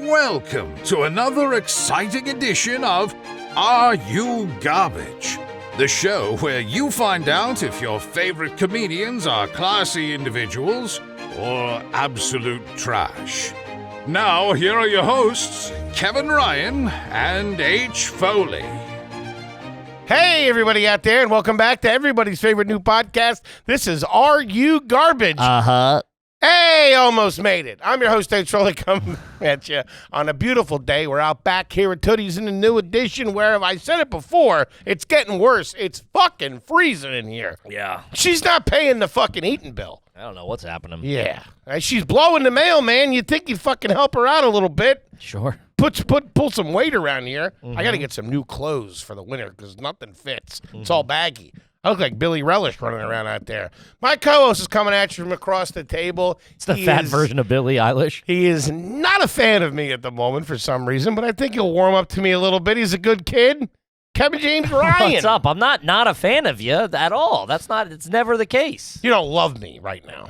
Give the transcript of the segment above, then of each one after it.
welcome to another exciting edition of Are You Garbage? The show where you find out if your favorite comedians are classy individuals or absolute trash. Now, here are your hosts, Kevin Ryan and H. Foley. Hey, everybody out there, and welcome back to everybody's favorite new podcast. This is Are You Garbage? Hey, almost made it. I'm your host, H. Foley, coming at you on a beautiful day. We're out back here at Tootie's in a new edition where, if I said it before, it's getting worse. It's fucking freezing in here. Yeah. She's not paying the fucking eating bill. I don't know what's happening. Yeah. She's blowing the mail, man. You'd think you'd fucking help her out a little bit. Sure. Pull some weight around here. I got to get some new clothes for the winter because nothing fits. It's all baggy. I look like Billy Relish running around out there. My co-host is coming at you from across the table. It's the fat version of Billie Eilish. He is not a fan of me at the moment for some reason, but I think he'll warm up to me a little bit. He's a good kid. Kevin James Ryan. What's up? I'm not a fan of you at all. It's never the case. You don't love me right now.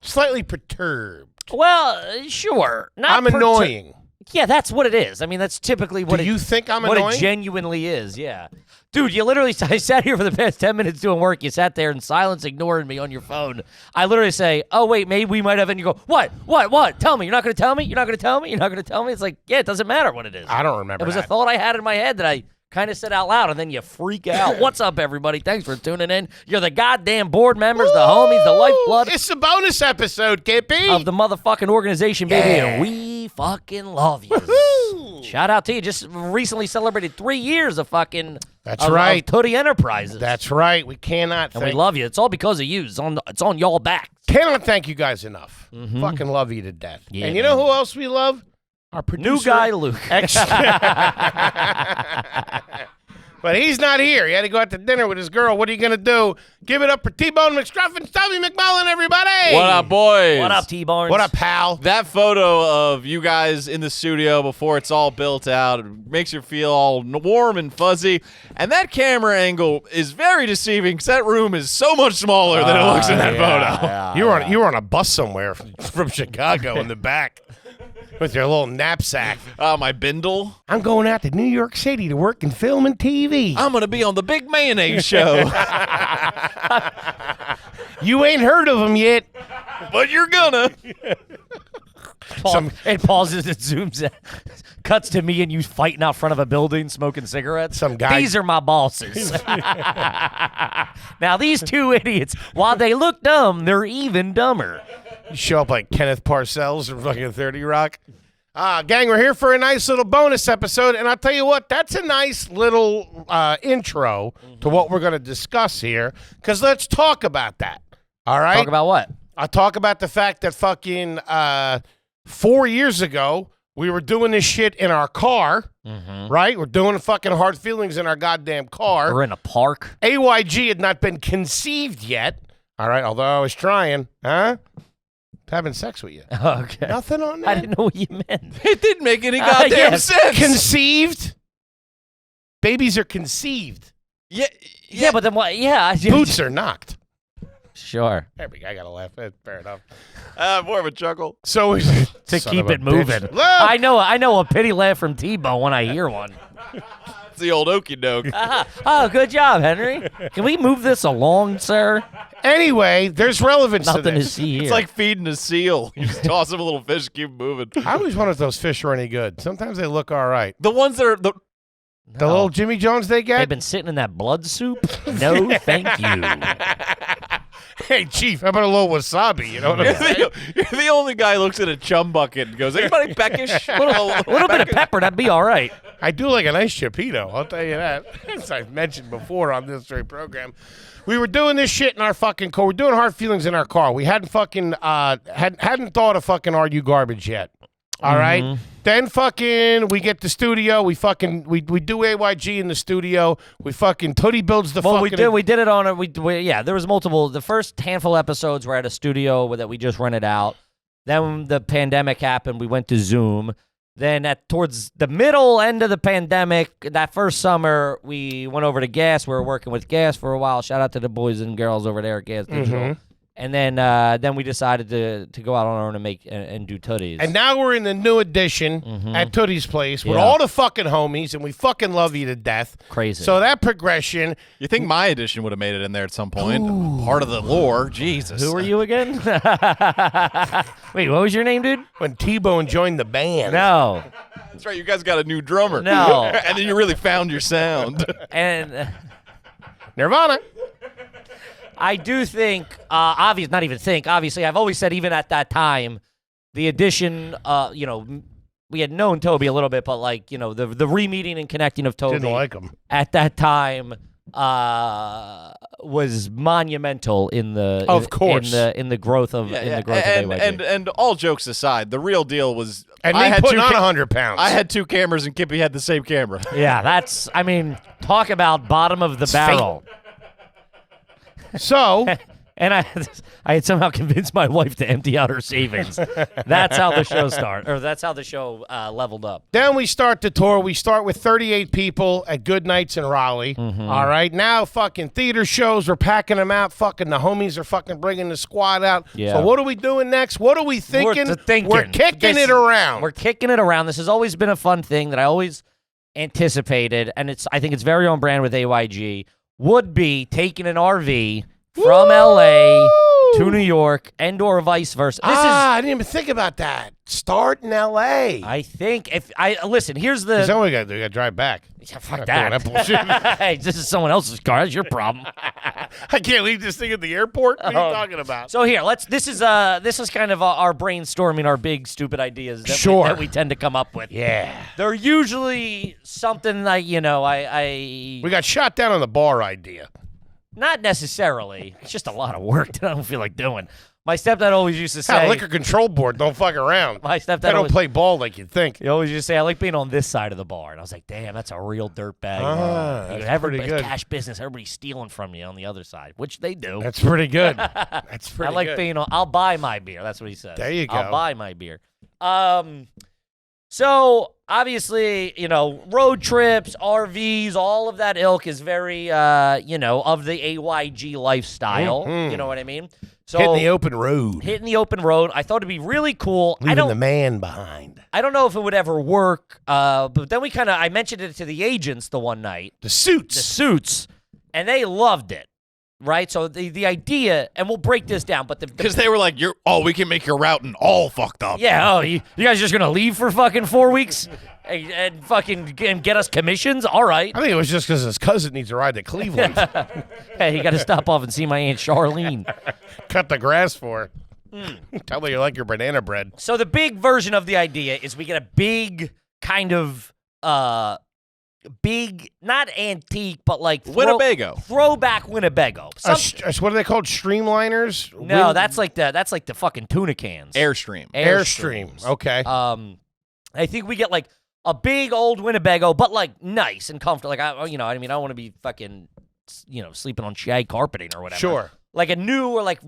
Slightly perturbed. Well, sure. I'm annoying. Yeah, that's what it is. I mean, that's typically what you think I'm what annoying? It genuinely is, yeah. Dude, you literally, I sat here for the past 10 minutes doing work. You sat there in silence ignoring me on your phone. I literally say, oh, wait, maybe we might have, and you go, what? Tell me. You're not going to tell me? You're not going to tell me? You're not going to tell me? It's like, yeah, it doesn't matter what it is. I don't remember It was that. a thought I had in my head that I kind of said out loud, and then you freak out. What's up, everybody? Thanks for tuning in. You're the goddamn board members, the homies, the lifeblood. It's a bonus episode, Kippy. Of the motherfucking organization, baby, Yeah. and we fucking love you. Woo-hoo. Shout out to you. Just recently celebrated 3 years of fucking That's right. of Tootie Enterprises. That's right. We cannot and we love you. It's all because of you. It's on y'all back. Cannot thank you guys enough. Fucking love you to death. Yeah, and you know who else we love? Our producer. New guy, Luke. But he's not here. He had to go out to dinner with his girl. What are you going to do? Give it up for T-Bone McStruffin, Stubby McMullen, everybody. What up, boys? What up, T-Barnes? What up, pal? That photo of you guys in the studio before it's all built out it makes you feel all warm and fuzzy. And that camera angle is very deceiving because that room is so much smaller than it looks in that photo. You were on a bus somewhere from Chicago in the back with your little knapsack. My bindle. I'm going out to New York City to work in film and TV. I'm going to be on the Big Mayonnaise Show. You ain't heard of him yet. But you're gonna. It pauses and zooms in. Cuts to me and you fighting out front of a building smoking cigarettes. Some guy. These are my bosses. Now, these two idiots, while they look dumb, they're even dumber. You show up like Kenneth Parcells from fucking 30 Rock. Gang, we're here for a nice little bonus episode, and I'll tell you what, that's a nice little intro to what we're going to discuss here, because let's talk about that, all right? Talk about what? I'll talk about the fact that fucking 4 years ago, we were doing this shit in our car, right? We're doing fucking hard feelings in our goddamn car. We're in a park. AYG had not been conceived yet, all right, although I was trying, having sex with you. Okay. Nothing on that? I didn't know what you meant. It didn't make any goddamn yes. sense. Conceived? Babies are conceived. Yeah, but then what? Yeah. Boots are knocked. Sure. There we go. I got to laugh. Fair enough. More of a chuckle. So To keep it moving. I know a pity laugh from T-Bone when I hear one. It's the old okey doke. Oh, good job, Henry. Can we move this along, sir? Anyway, there's relevance Nothing to to this. see here. It's like feeding a seal. You just toss him a little fish, keep moving. I always wonder if those fish are any good. Sometimes they look all right. The ones that are the The little Jimmy Jones they get? They've been sitting in that blood soup? No, thank you. Hey, Chief, how about a little wasabi? You know what I'm saying? You're the only guy who looks at a chum bucket and goes, anybody peckish? A little bit of pepper, that'd be all right. I do like a nice chipito, I'll tell you that. As I've mentioned before on this very program. We were doing this shit in our fucking car. We're doing hard feelings in our car. We hadn't fucking hadn't thought of fucking Are You Garbage yet. All right. Then fucking we get the studio. We fucking we do AYG in the studio. We fucking Tootie builds the Well, fucking. we did it on yeah, there was multiple. The first handful of episodes were at a studio that we just rented out. Then the pandemic happened. We went to Zoom. Then towards the middle end of the pandemic, that first summer, we went over to Gas. We were working with Gas for a while. Shout out to the boys and girls over there at Gas Digital. And then we decided to go out on our own and make and do Tooties. And now we're in the new edition at Tootie's Place with Yeah. all the fucking homies, and we fucking love you to death. Crazy. So that progression. You think my edition would have made it in there at some point? Part of the lore. Jesus. Who are you again? Wait, what was your name, dude? When T-Bone joined the band. No. That's right. You guys got a new drummer. No. And then you really found your sound. And Nirvana. I do think, obviously, I've always said, even at that time, the addition, we had known Toby a little bit, but like, the re-meeting and connecting of Toby Didn't like him. at that time was monumental in the Of course. in the growth of and, of AYG. and all jokes aside, the real deal was And I me had putting two on ca- 100 pounds. I had 2 cameras and Kippy had the same camera. Yeah, talk about bottom of the barrel. So, And I had somehow convinced my wife to empty out her savings. That's how the show started, or that's how the show leveled up. then we start the tour. We start with 38 people at Good Nights in Raleigh. All right. Now, fucking theater shows. We're packing them out. Fucking the homies are fucking bringing the squad out. Yeah. So what are we doing next? What are we thinking? We're kicking it around. We're kicking it around. This has always been a fun thing that I always anticipated, and I think it's very on brand with AYG, would be taking an RV from LA to New York and or vice versa. I didn't even think about that. Start in L.A. I think listen, here's the... Is that what we got to do? We got to drive back. Yeah, fuck Not that. doing that bullshit. Hey, this is someone else's car. That's your problem. I can't leave this thing at the airport. What are you talking about? So here, this is kind of our brainstorming, our big stupid ideas that we tend to come up with. Yeah. They're usually something like, We got shot down on the bar idea. not necessarily. It's just a lot of work that I don't feel like doing. My stepdad always used to say, That liquor control board don't fuck around. my stepdad They don't always, play ball like you'd think. he always used to say, I like being on this side of the bar. And I was like, damn, that's a real dirtbag. That's Everybody's pretty good. cash business. Everybody's stealing from you on the other side, which they do. That's pretty good. That's I pretty like good. being on. I'll buy my beer. That's what he says. There you go. I'll buy my beer. So obviously, road trips, RVs, all of that ilk is very, of the AYG lifestyle. Mhm. You know what I mean? So Hitting the open road. hitting the open road. I thought it'd be really cool. Leaving the man behind. I don't know if it would ever work. But then I mentioned it to the agents the one night, The the suits. suits, and they loved it. Right, so the idea, and we'll break this down, but Because they were like, we can make your routing all fucked up. yeah, you guys just gonna leave for fucking 4 weeks and fucking get us commissions? All right. I think it was just because his cousin needs a ride to Cleveland. Hey, you got to stop off and see my Aunt Charlene. Cut the grass for her. Tell me you like your banana bread. So the big version of the idea is we get a big kind of not antique, but like Winnebago. throwback Winnebago. What are they called? Streamliners? No, that's like the fucking tuna cans. Airstream. Airstream. Okay. I think we get like a big old Winnebago, but like nice and comfortable. Like I don't want to be fucking, sleeping on shag carpeting or whatever. Sure. Like a new or like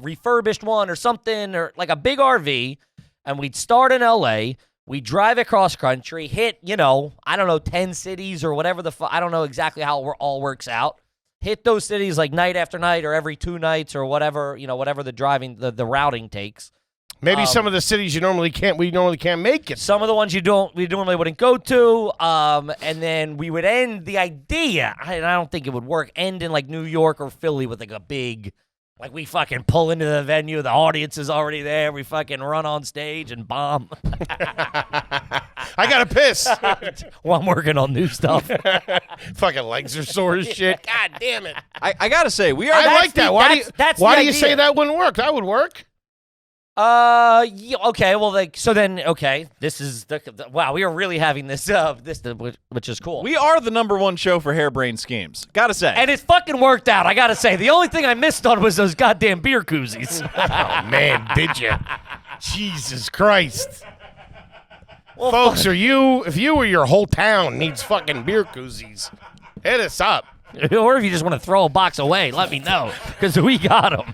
refurbished one or something, or like a big RV, and we'd start in LA. We drive across country, hit, 10 cities or whatever I don't know exactly how it all works out. Hit those cities like night after night or every 2 nights or whatever, whatever the driving, the routing takes. Maybe some of the cities we normally can't make it. Some of the ones we normally wouldn't go to, and then we would end the idea, I don't think it would work, end in like New York or Philly with like a big, like we fucking pull into the venue, the audience is already there, we fucking run on stage and bomb. I gotta piss. Well, I'm working on new stuff. Fucking legs are sore as shit. God damn it. I gotta say, we are. I like that. Why do you idea. say that wouldn't work? That would work. Yeah, okay, well, this is wow, we are really having this, which is cool. We are the #1 show for harebrained schemes. Gotta say. And it's fucking worked out, I gotta say. The only thing I missed on was those goddamn beer koozies. Oh, man, did you? Jesus Christ. Well, Folks, if you or your whole town needs fucking beer koozies, hit us up. or if you just want to throw a box away, let me know, because we got them.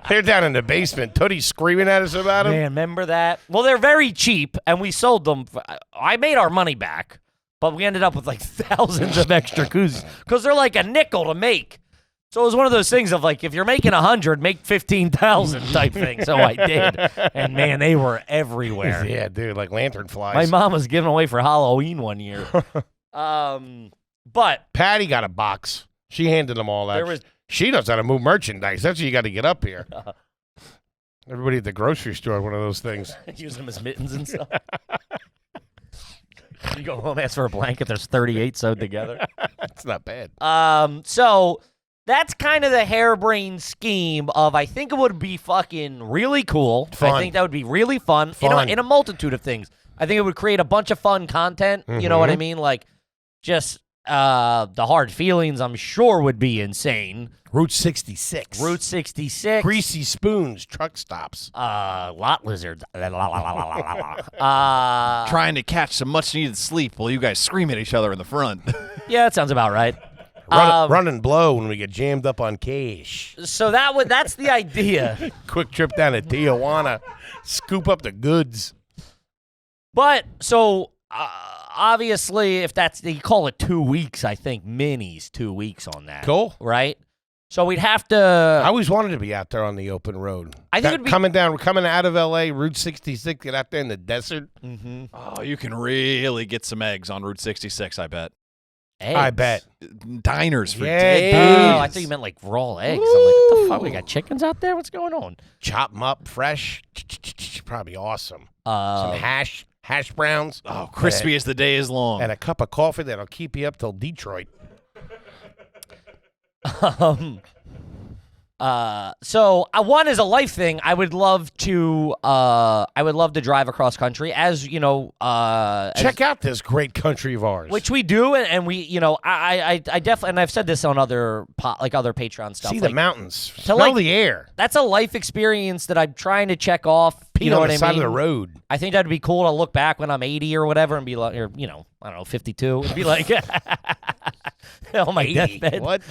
They're down in the basement. Tootie's screaming at us about them. Man, remember that? Well, they're very cheap, and we sold them. I made our money back, but we ended up with like thousands of extra koozies, because they're like a nickel to make. So it was one of those things of like, if you're making 100, make 15,000 type thing. So I did, and man, they were everywhere. Yeah, dude, like lantern flies. My mom was giving away for Halloween one year. But Patty got a box. She handed them all out. She knows how to move merchandise. That's what you got to get up here. Everybody at the grocery store had one of those things. using them as mittens and stuff. You go home, ask for a blanket. There's 38 sewed together. That's not bad. So that's kind of the harebrained scheme of, I think it would be fucking really cool. Fun. I think that would be really fun. In a multitude of things. I think it would create a bunch of fun content. You know what I mean? Like, just the hard feelings, I'm sure, would be insane. Route 66. Route 66. Greasy spoons, truck stops. Lot lizards. Trying to catch some much-needed sleep while you guys scream at each other in the front. Yeah, that sounds about right. Run and blow when we get jammed up on cash. So that's the idea. Quick trip down to Tijuana. Scoop up the goods. But, so, obviously, if you call it 2 weeks, I think Minnie's 2 weeks on that. Cool. Right? So we'd have to... I always wanted to be out there on the open road. I think it'd be... coming out of L.A., Route 66, get out there in the desert. Mm-hmm. Oh, you can really get some eggs on Route 66, I bet. Eggs? I bet. Diners for Yeah, days. dude. Oh, I thought you meant like raw eggs. I'm like, what the fuck? We got chickens out there? What's going on? Chop them up fresh. Probably awesome. Some hash browns. Oh, crispy as the day is long. And a cup of coffee that'll keep you up till Detroit. So one is a life thing. I would love to drive across country, as you know. Check out this great country of ours, which we do, and we, you know, I definitely, and I've said this on other Patreon stuff. See like, the mountains, smell the air. That's a life experience that I'm trying to check off. Pete you know on what the I side mean? of the road. I think that'd be cool to look back when I'm 80 or whatever and be like, or, you know, I don't know, 52, and be like, on my deathbed. What?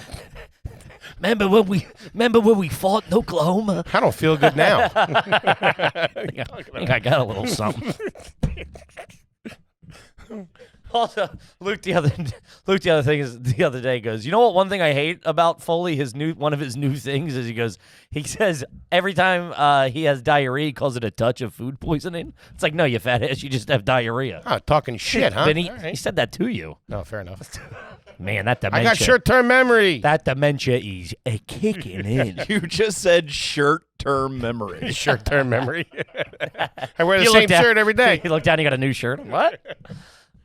Remember when we fought in Oklahoma? I don't feel good now. I think I got a little something. Also, Luke the other day goes, you know what? One thing I hate about Foley, one of his new things is he says every time he has diarrhea, he calls it a touch of food poisoning. It's like, no, you fat ass, you just have diarrhea. Oh, talking shit, huh? Then he said that to you. No, fair enough. Man, that dementia. I got short-term memory. That dementia is kicking in. You just said short-term memory. Short-term memory. I wear the same shirt every day. You look down, you got a new shirt. What?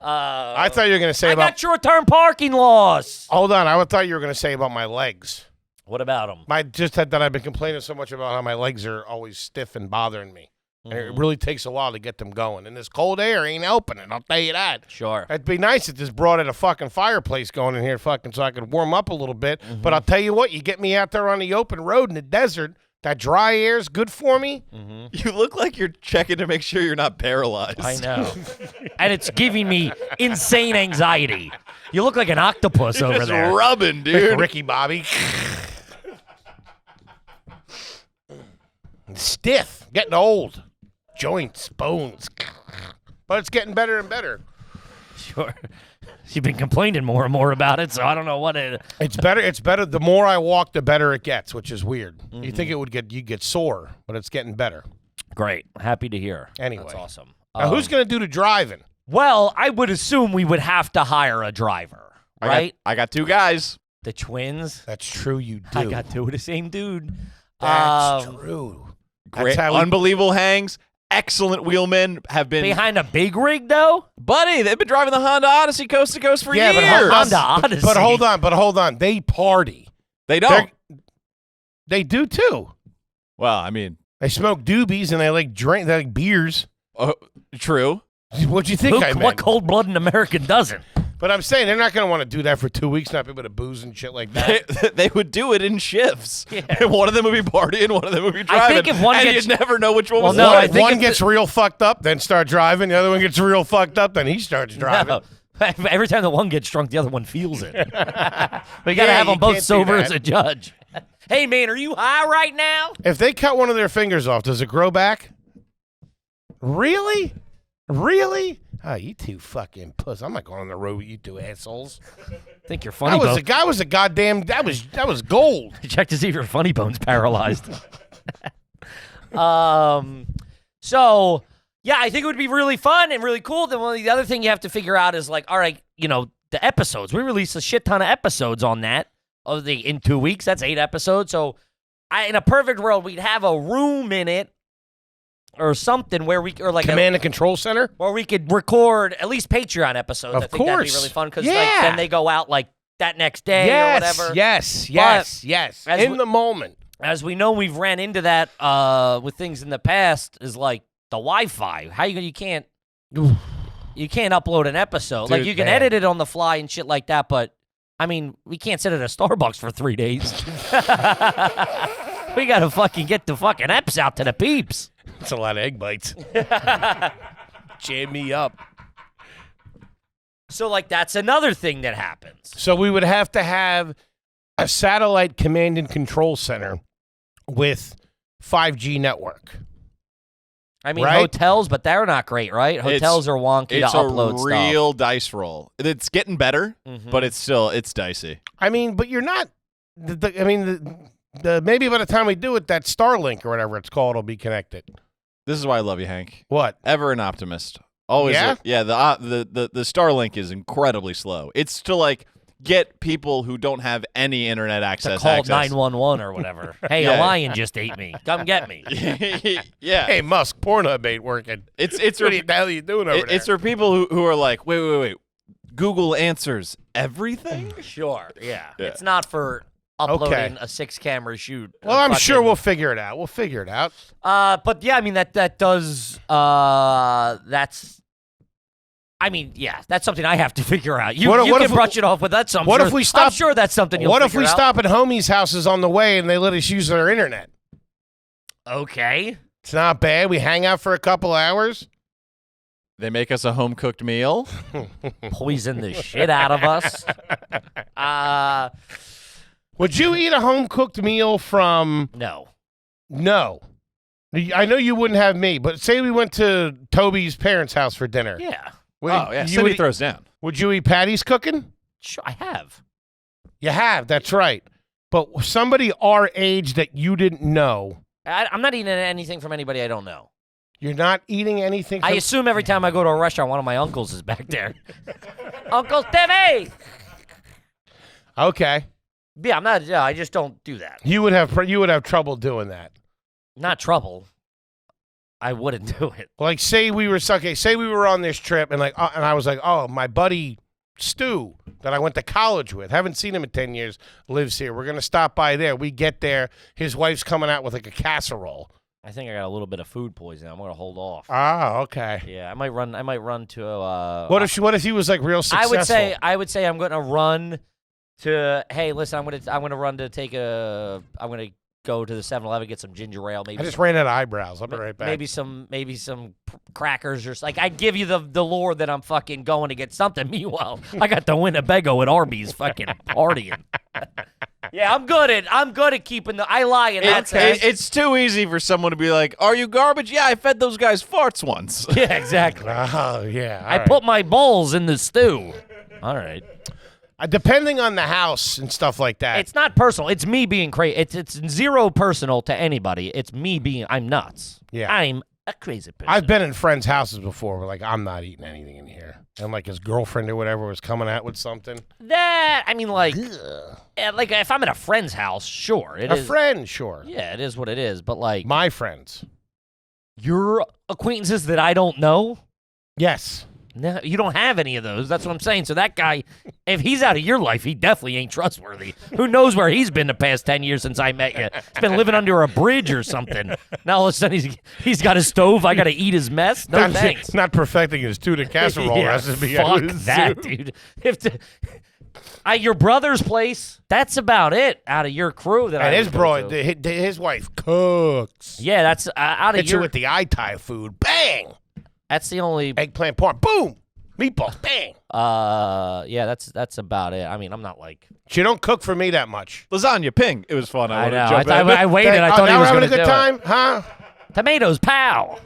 I thought you were going to say I got short-term parking loss. Hold on. I thought you were going to say about my legs. What about them? I just had that I've been complaining so much about how my legs are always stiff and bothering me. And it really takes a while to get them going. And this cold air ain't helping it, I'll tell you that. Sure. It'd be nice if this brought in a fucking fireplace going in here fucking so I could warm up a little bit. But I'll tell you what, you get me out there on the open road in the desert, that dry air's good for me. You look like you're checking to make sure you're not paralyzed. I know. And it's giving me insane anxiety. You look like an octopus over Just there. rubbing, dude. Ricky Bobby. Stiff, getting old. Joints, bones. But it's getting better and better. Sure. You've been complaining more and more about it, so I don't know what it... It's better. It's better. The more I walk, the better it gets, which is weird. You think you'd get sore, but it's getting better. Great. Happy to hear. Anyway. That's awesome. Now, who's going to do the driving? Well, I would assume we would have to hire a driver, right? I got two guys. The twins. That's true, you do. I got two of the same dude. That's true. Great, That's how unbelievable hangs. Excellent wheelmen have been Behind a big rig, though? buddy. They've been driving the Honda Odyssey coast to coast for years. But Honda Odyssey. But hold on. They party. They don't. They do too. Well, I mean, They smoke doobies and they like drink. They like beers. true. What'd you think Luke, I meant? what cold-blooded American doesn't? But I'm saying they're not going to want to do that for 2 weeks, not be able to booze and shit like that. They would do it in shifts. Yeah. One of them would be partying, one of them would be driving. think if one and gets- you'd never know which one Well, was no, what. I think one if gets real fucked up, then start driving. The other one gets real fucked up, then he starts driving. No. Every time the one gets drunk, the other one feels it. We got to Yeah, have you them both can't do sober that. as a judge. Hey, man, are you high right now? If they cut one of their fingers off, does it grow back? Really? Really? Oh, you two fucking puss. I'm not going on the road with you two assholes. Think your funny bone. That was a goddamn, that was gold. Check to see if your funny bone's paralyzed. So, yeah, I think it would be really fun and really cool. Then the other thing you have to figure out is like, all right, the episodes. We release a shit ton of episodes on that in 2 weeks. That's 8 episodes. So, in a perfect world, we'd have a room in it or something where we or like command and control center where we could record at least Patreon episodes. Of I think that'd be course. really fun because Yeah. then they go out like that next day or whatever. Yes. as In we- the moment. As we know, we've ran into that with things in the past. Is like the Wi-Fi. How you can't upload an episode. Like Dude, you can man. edit it on the fly and shit like that, but I mean, we can't sit at a Starbucks for 3 days. We gotta fucking get the fucking eps out to the peeps. That's a lot of egg bites. Jam me up. So like that's another thing that happens. So we would have to have a satellite command and control center with 5G network. I mean, Right? hotels, but they're not great, right? Hotels are wonky It's to upload a real dice roll. It's getting better, stuff. but it's dicey. I mean, but you're not. Maybe by the time we do it, that Starlink or whatever it's called will be connected. This is why I love you, Hank. What? Ever an optimist. Always. Yeah? The Starlink is incredibly slow. It's to like get people who don't have any internet to access. call 911 or whatever. Hey, Yeah. a lion just ate me. Come get me. Yeah. Hey, Musk, Pornhub ain't working. It's What for, the hell are you doing over there? it's for people who are like, wait. Google answers everything? Sure, yeah. Yeah. It's not for uploading Okay. a 6-camera shoot. Well, I'm sure we'll figure it out. We'll figure it out. But yeah, I mean that does. That's. I mean, yeah, that's something I have to figure out. You What can if- brush it off with that. what if we stop- I'm sure that's something you'll What if we figure out. stop at homies' houses on the way and they let us use their internet? Okay. It's not bad. We hang out for a couple hours. They make us a home cooked meal. Poison the shit out of us. Would you eat a home cooked meal from? No. No. I know you wouldn't have me, but say we went to Toby's parents' house for dinner. Yeah. You Cindy would, throws down. would you eat Patty's cooking? Sure, I have. You have. That's right. But somebody our age that you didn't know, I'm not eating anything from anybody I don't know. you're not eating anything. I From, assume every time I go to a restaurant, one of my uncles is back there. Uncle Timmy! okay. Yeah, I'm not. Yeah, I just don't do that. You would have trouble doing that. Not trouble. I wouldn't do it. Like say we were on this trip and and I was like, oh, my buddy Stu that I went to college with, haven't seen him in 10 years, lives here. We're gonna stop by there. We get there, his wife's coming out with like a casserole. I think I got a little bit of food poisoning. I'm gonna hold off. Ah, okay. Yeah, I might run to. What if he was like real successful? I would say I'm gonna run to. Hey, listen, I'm gonna run to I'm gonna go to the 7-Eleven, get some ginger ale. Maybe I just some, ran out of eyebrows. I'll be right back. maybe some crackers or like. I'd give you the lure that I'm fucking going to get something. Meanwhile, I got the Winnebago at Arby's fucking partying. Yeah, I'm good at keeping I lie in that sense. It's too easy for someone to be like, "Are you garbage?" Yeah, I fed those guys farts once. Yeah, exactly. Oh yeah. I put my balls in the stew. All right. Depending on the house and stuff like that. It's not personal. It's me being crazy. It's zero personal to anybody. It's me being. I'm nuts. Yeah. I'm a crazy person. I've been in friends' houses before where like I'm not eating anything in here, and like his girlfriend or whatever was coming out with something. that. I mean, like if I'm at a friend's house, sure, it A is. friend, sure. Yeah, it is what it is. But like My friends. your acquaintances that I don't know, Yes. no, you don't have any of those. That's what I'm saying. So that guy, if he's out of your life, he definitely ain't trustworthy. Who knows where he's been the past 10 years since I met you? He's been living under a bridge or something. Now all of a sudden he's got a stove. I got to eat his mess. No thanks. Not perfecting his tuna casserole Yeah, recipe. I fuck would that, assume. dude. Your brother's place. That's about it out of your crew. That And I his would go bro, to. his wife cooks. Yeah, that's out of Hit you your. with the Thai food. Bang. That's the only. Eggplant parm. Boom. Meatballs. Bang. Yeah, that's about it. I mean, I'm not like. She don't cook for me that much. Lasagna, ping. It was fun. I wanted know. to jump in. I waited. I thought he now was we're going having to a do good time, it. huh? Tomatoes, pow.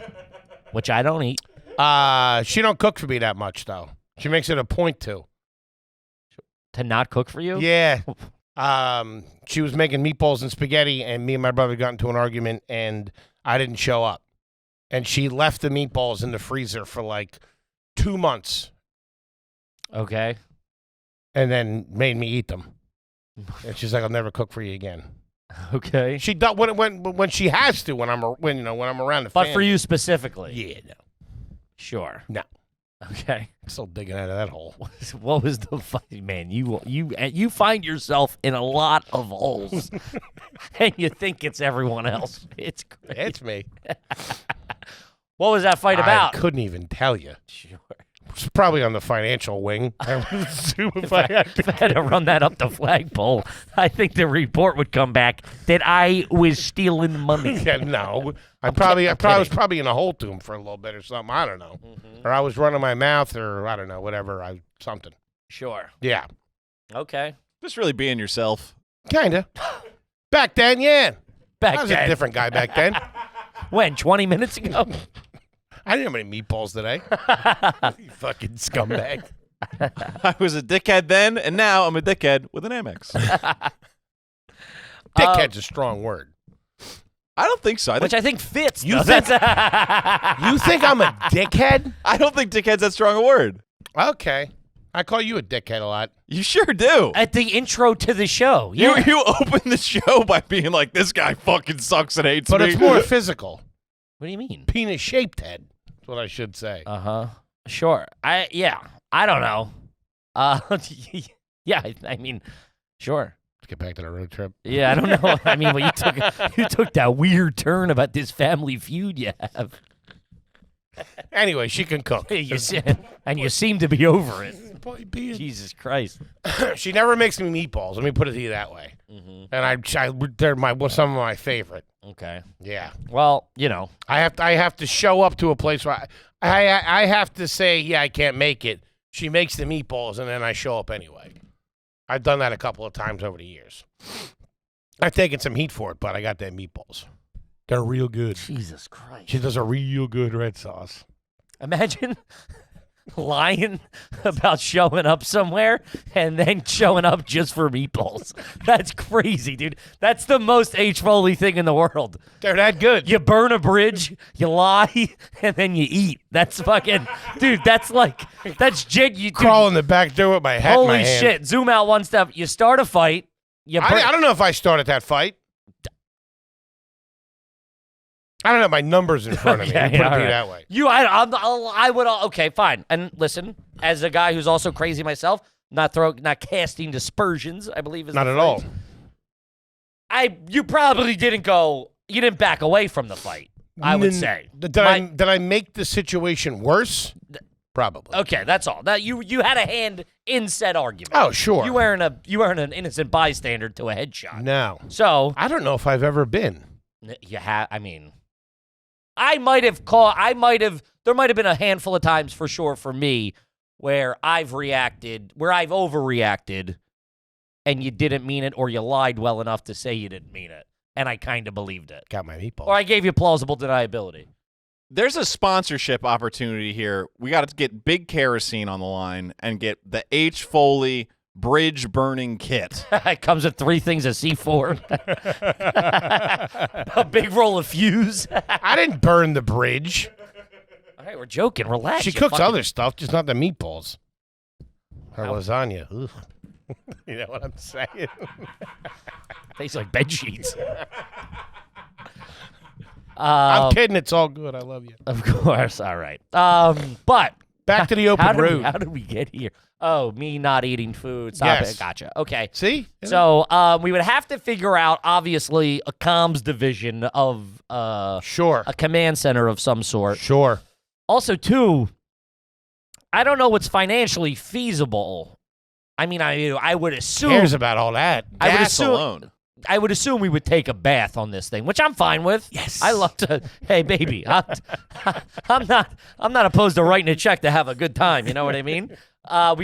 Which I don't eat. She don't cook for me that much though. She makes it a point to. To not cook for you? Yeah. She was making meatballs and spaghetti, and me and my brother got into an argument, and I didn't show up. And she left the meatballs in the freezer for like 2 months, Okay. and then made me eat them. And she's like, "I'll never cook for you again." Okay. She does when she has to when I'm around the. But for family. you specifically? Yeah, no, Sure. no. Okay. Still digging out of that hole. What was the funny man? You find yourself in a lot of holes, and you think it's everyone else. It's great. It's me. What was that fight about? I couldn't even tell you. Sure. It's probably on the financial wing. I would assume if I had If I had to run that up the flagpole, I think the report would come back that I was stealing money. Yeah, no. I was probably in a hole to him for a little bit or something. I don't know. Or I was running my mouth or I don't know, whatever. Something. Sure. Yeah. Okay. Just really being yourself. Kinda. Back then, yeah. Back I was then. a different guy back then. When? 20 minutes ago? I didn't have any meatballs today. You fucking scumbag. I was a dickhead then, and now I'm a dickhead with an Amex. Dickhead's a strong word. I don't think so. Which I think fits. You though. think- That's- You think I'm a dickhead? I don't think dickhead's that strong a word. Okay. I call you a dickhead a lot. You sure do. At the intro to the show. Yeah. You open the show by being like, this guy fucking sucks and hates But me. it's more physical. What do you mean? Penis-shaped head. That's what I should say. Uh-huh. Sure. I don't know. Yeah, I mean, sure. Let's get back to the road trip. Yeah, I don't know. I mean, well, you took that weird turn about this family feud you have. Anyway, she can cook. You seem to be over it. Jesus Christ. She never makes me meatballs. Let me put it to you that way. Mm-hmm. And they're some of my favorite. Okay. Yeah. Well, you know. I have to show up to a place where I have to say, yeah, I can't make it. She makes the meatballs, and then I show up anyway. I've done that a couple of times over the years. I've taken some heat for it, but I got that meatballs. They're real good. Jesus Christ. She does a real good red sauce. Imagine lying about showing up somewhere and then showing up just for meatballs. That's crazy, dude. That's the most H. Foley thing in the world. They're that good. You burn a bridge, you lie, and then you eat. That's fucking, dude, that's jig. You Crawl in the back door with my hat in my Holy hand. shit. Zoom out one step. You start a fight. I don't know if I started that fight. I don't have my numbers in front of me. Okay, Put it all right. that way. I would. Okay, fine. And listen, as a guy who's also crazy myself, not casting dispersions. I believe is Not the at all. phrase. You probably didn't go. You didn't back away from the fight. I would say. Did I make the situation worse? Probably. Okay, that's all. That you had a hand in said argument. Oh, sure. You weren't an innocent bystander to a headshot. No. So I don't know if I've ever been. you have. I mean, there might have been a handful of times for sure for me where I've overreacted and you didn't mean it or you lied well enough to say you didn't mean it. And I kind of believed it. Got my meatballs. Or I gave you plausible deniability. There's a sponsorship opportunity here. We got to get Big Kerosene on the line and get the H. Foley bridge burning kit. It comes with 3 things of C4. A big roll of fuse. I didn't burn the bridge. All right, we're joking. Relax. She you cooks fucking- other stuff, just not the meatballs. Her How- lasagna. Ugh. You know what I'm saying? Tastes like bed sheets. I'm kidding. It's all good. I love you. Of course. All right. But Back to the open road. How did we get here? Oh, me not eating food. Stop Yes. it. Gotcha. Okay. See? So we would have to figure out, obviously, a comms division of Sure. a command center of some sort. Sure. Also, too, I don't know what's financially feasible. I mean, I would assume. Cares about all that. I would Gas assume. alone. I would assume we would take a bath on this thing, which I'm fine with. Yes. I love to. Hey, baby, I'm not opposed to writing a check to have a good time. You know what I mean? I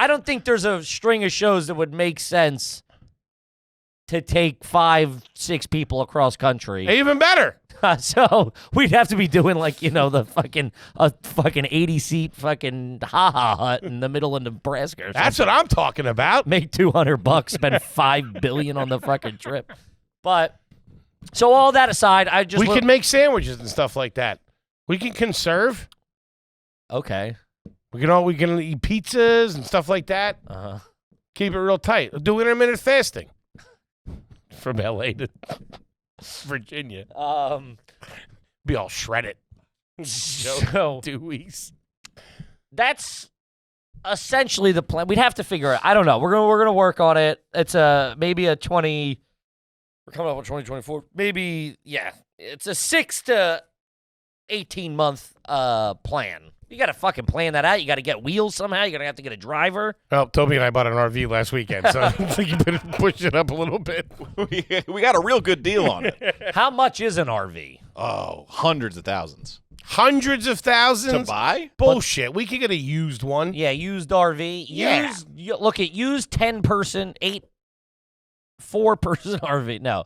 don't think there's a string of shows that would make sense to take 5-6 people across country. Even better. So we'd have to be doing like, the fucking 80-seat fucking ha-ha hut in the middle of Nebraska. That's what I'm talking about. Make $200, spend $5 billion on the fucking trip. But so all that aside, I just we can make sandwiches and stuff like that. We can conserve. Okay. We can eat pizzas and stuff like that. Uh-huh. Keep it real tight. Do intermittent fasting. From LA to Virginia. Be all shredded. So 2 weeks. that's essentially the plan. We'd have to figure it. I don't know. We're gonna work on it. It's maybe a 20. We're coming up with 2024. Maybe it's a 6 to 18 month plan. You got to fucking plan that out. You got to get wheels somehow. You're going to have to get a driver. Well, Toby and I bought an RV last weekend, so I think you better push it up a little bit. We got a real good deal on it. How much is an RV? Oh, hundreds of thousands. Hundreds of thousands? To buy? Bullshit. We could get a used one. Yeah, used RV. Yeah. Look at used 10-person, 4-person RV. No.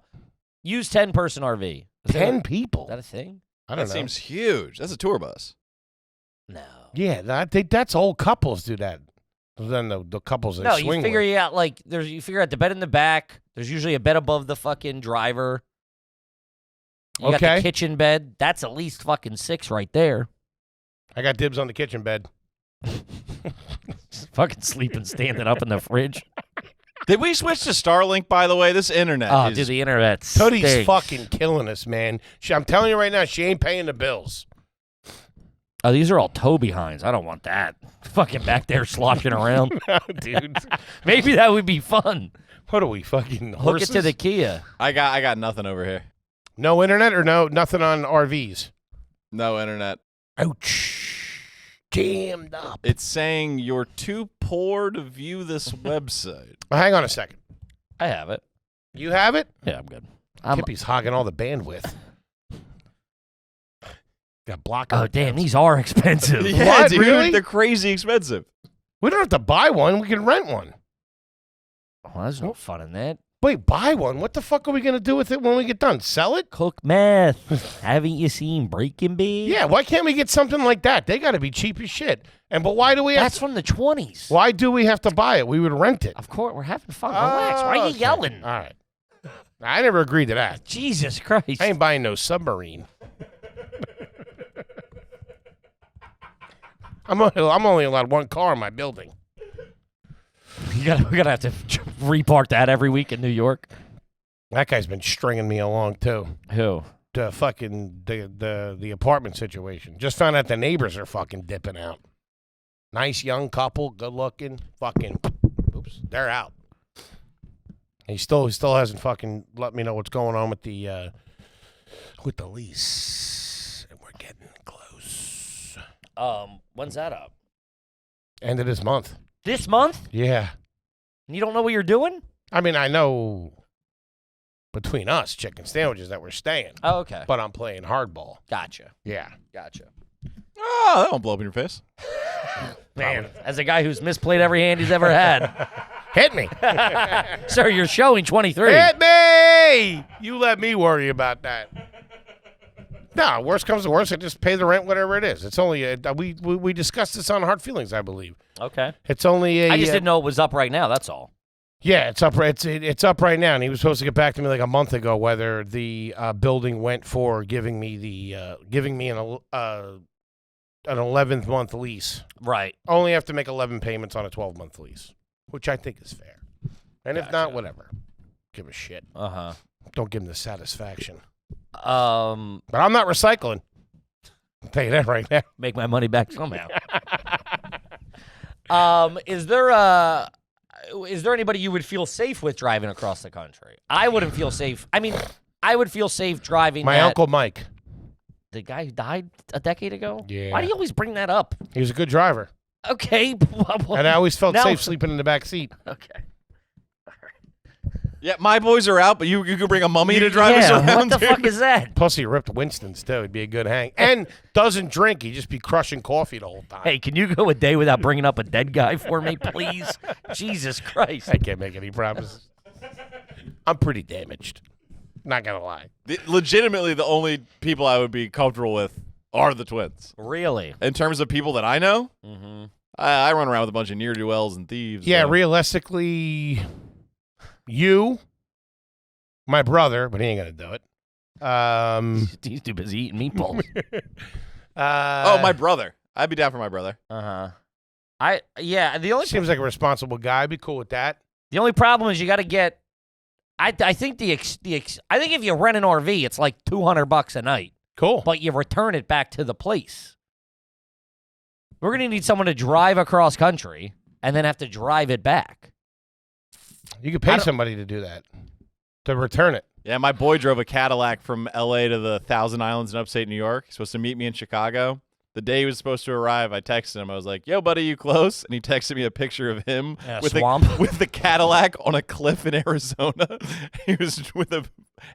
Used 10-person RV. 10 people? Is that a thing? I don't That know. seems huge. That's a tour bus. No. Yeah, that's old couples do that. Then the couples they No, swing you figure with. out you figure out the bed in the back. There's usually a bed above the fucking driver. You got Okay. the kitchen bed. That's at least fucking 6 right there. I got dibs on the kitchen bed. Fucking sleeping standing up in the fridge. Did we switch to Starlink, by the way? This internet Oh, is... dude, the internet Toadie's stinks. fucking killing us, man. I'm telling you right now, she ain't paying the bills. Oh, these are all toe behinds. I don't want that. Fucking back there sloshing around. No, dude. Maybe that would be fun. What are we, fucking Hook horses? it to the Kia. I got nothing over here. No internet or nothing on RVs? No internet. Ouch. Jammed up. It's saying you're too poor to view this website. Well, hang on a second. I have it. You have it? Yeah, I'm good. Kippy's hogging all the bandwidth. Got blocker. Oh, damn, these are expensive. Yeah, What, dude, really? they're crazy expensive. We don't have to buy one. We can rent one. Well, there's no fun in that. Wait, buy one? What the fuck are we going to do with it when we get done? Sell it? Cook meth. Haven't you seen Breaking Bad? Yeah, why can't we get something like that? They got to be cheap as shit. But why do we have That's from the 20s. Why do we have to buy it? We would rent it. Of course, we're having fun. Relax. Why are you Okay. yelling? All right. I never agreed to that. Jesus Christ. I ain't buying no submarine. I'm only allowed one car in my building. We're gonna have to repark that every week in New York. That guy's been stringing me along too. Who? The fucking the apartment situation. Just found out the neighbors are fucking dipping out. Nice young couple, good looking. Fucking, oops, they're out. He still hasn't fucking let me know what's going on with the lease. And we're getting close. When's that up? End of this month. This month? Yeah. And you don't know what you're doing? I mean, I know between us, chicken sandwiches, that we're staying. Oh, okay. But I'm playing hardball. Gotcha. Yeah. Gotcha. Oh, that won't blow up in your face. Man, as a guy who's misplayed every hand he's ever had. Hit me. Sir, you're showing 23. Hit me. You let me worry about that. No, worst comes to worst, I just pay the rent, whatever it is. It's only we discussed this on Hard Feelings, I believe. Okay. It's only I just didn't know it was up right now, that's all. Yeah, it's up. It's up right now, and he was supposed to get back to me like a month ago whether the building went for giving me an 11th month lease. Right. Only have to make 11 payments on a 12-month lease, which I think is fair. And if not, whatever. Give a shit. Uh-huh. Don't give him the satisfaction. But Make I'm not recycling. I'll tell you that right now. my money back somehow. Is there anybody you would feel safe with driving across the country? I wouldn't feel safe. I mean, I would feel safe driving My Uncle Mike. The guy who died a decade ago? Yeah. Why do you always bring that up? He was a good driver. Okay. And I always felt Now- safe sleeping in the back seat. Okay. Yeah, my boys are out, but you could bring a mummy to drive us Yeah, around. what the dude. fuck is that? Plus, he ripped Winston's, too. He'd be a good hang. And doesn't drink. He'd just be crushing coffee the whole time. Hey, can you go a day without bringing up a dead guy for me, please? Jesus Christ. I can't make any promises. I'm pretty damaged. Not gonna lie. Legitimately, the only people I would be comfortable with are the twins. Really? In terms of people that I know, Mm-hmm. I run around with a bunch of ne'er-do-wells and thieves. Yeah, so. realistically, you, my brother, but he ain't gonna do it. He's too busy eating meatballs. My brother. I'd be down for my brother. The only seems like a responsible guy. I'd be cool with that. The only problem is you got to get. I think I think if you rent an RV, it's like $200 a night, Cool. but you return it back to the place. We're gonna need someone to drive across country and then have to drive it back. You could pay somebody to do that, to return it. Yeah, my boy drove a Cadillac from L.A. to the Thousand Islands in upstate New York. He's supposed to meet me in Chicago. The day he was supposed to arrive, I texted him. I was like, yo, buddy, you close? And he texted me a picture of him with the Cadillac on a cliff in Arizona. He was with a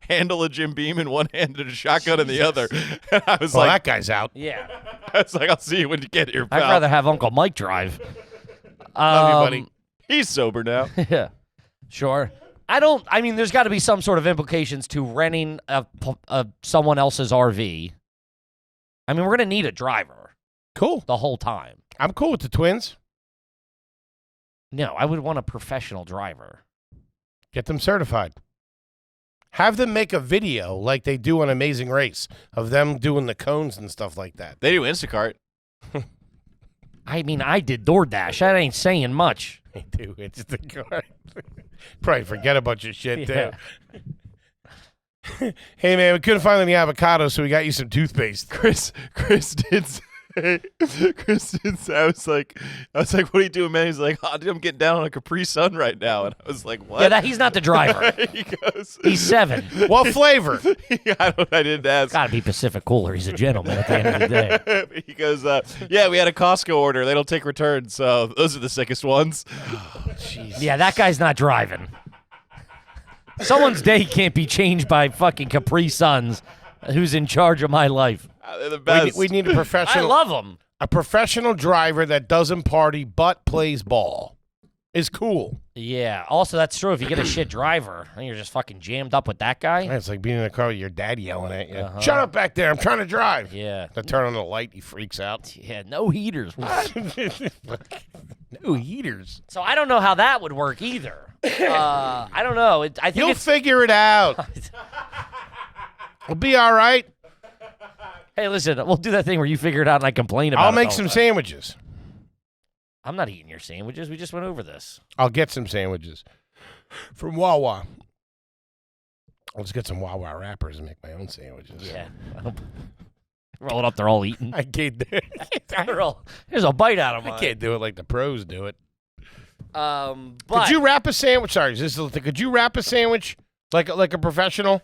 handle of Jim Beam in one hand and a shotgun in the other. And I was that guy's out. Yeah. I was like, I'll see you when you get here, pal. I'd rather have Uncle Mike drive. Love you, buddy. He's sober now. Yeah. Sure. I mean, there's got to be some sort of implications to renting someone else's RV. I mean, we're going to need a driver. Cool. The whole time. I'm cool with the twins. No, I would want a professional driver. Get them certified. Have them make a video like they do on Amazing Race of them doing the cones and stuff like that. They do Instacart. I mean, I did DoorDash. That ain't saying much. They do Instacart. Probably forget a bunch of shit, too. Hey, man, we couldn't find any avocado, so we got you some toothpaste. Chris did say, I was like, what are you doing, man? He's like, oh, dude, I'm getting down on a Capri Sun right now. And I was like, what? Yeah, he's not the driver. He goes, He's 7. What flavor? I didn't ask. Gotta be Pacific Cooler. He's a gentleman at the end of the day. He goes, yeah, we had a Costco order. They don't take returns, so those are the sickest ones. Oh, jeez. Yeah, that guy's not driving. Someone's day can't be changed by fucking Capri Suns, who's in charge of my life. They're the best. We need a I professional. love them. A professional driver that doesn't party but plays ball is cool. Yeah. Also, that's true. If you get a shit driver and you're just fucking jammed up with that guy. It's like being in a car with your dad yelling at you. Shut up back there. I'm trying to drive. Yeah. To turn on the light, he freaks out. Yeah. No heaters. No heaters. So I don't know how that would work either. I don't know. I think You'll it's. figure it out. We'll be all right. Hey, listen. We'll do that thing where you figure it out and I complain about it. I'll make all some the time. sandwiches. I'm not eating your sandwiches. We just went over this. I'll get some sandwiches from Wawa. Let's get some Wawa wrappers and make my own sandwiches. Yeah. Roll it up. They're all eating. I can't do it. There's a bite out of mine. I can't do it like the pros do it. But Could you wrap a sandwich? Sorry, could you wrap a sandwich like a professional?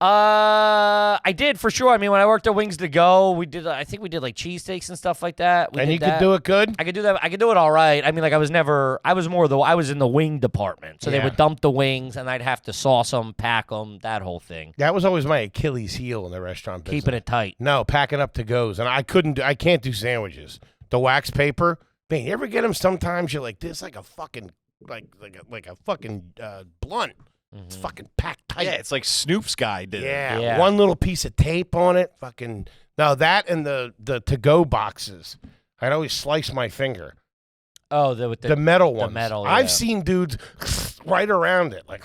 I did for sure. I mean, when I worked at Wings to Go, we did. I think we did like cheesesteaks and stuff like that. And you could do it good. I could do that. I could do it all right. I mean, like I was in the wing department, so they Yeah. would dump the wings, and I'd have to sauce them, pack them, that whole thing. That was always my Achilles heel in the restaurant business. Keeping it tight. No, packing up to goes, and I can't do sandwiches. The wax paper, man. You ever get them? Sometimes you're like this, like a fucking like a fucking blunt. It's fucking packed tight. Yeah, it's like Snoop's guy did it. Yeah, one little piece of tape on it. Fucking no, that and the to-go boxes. I'd always slice my finger. Oh, the metal ones. The metal. I've yeah. seen dudes right around it, like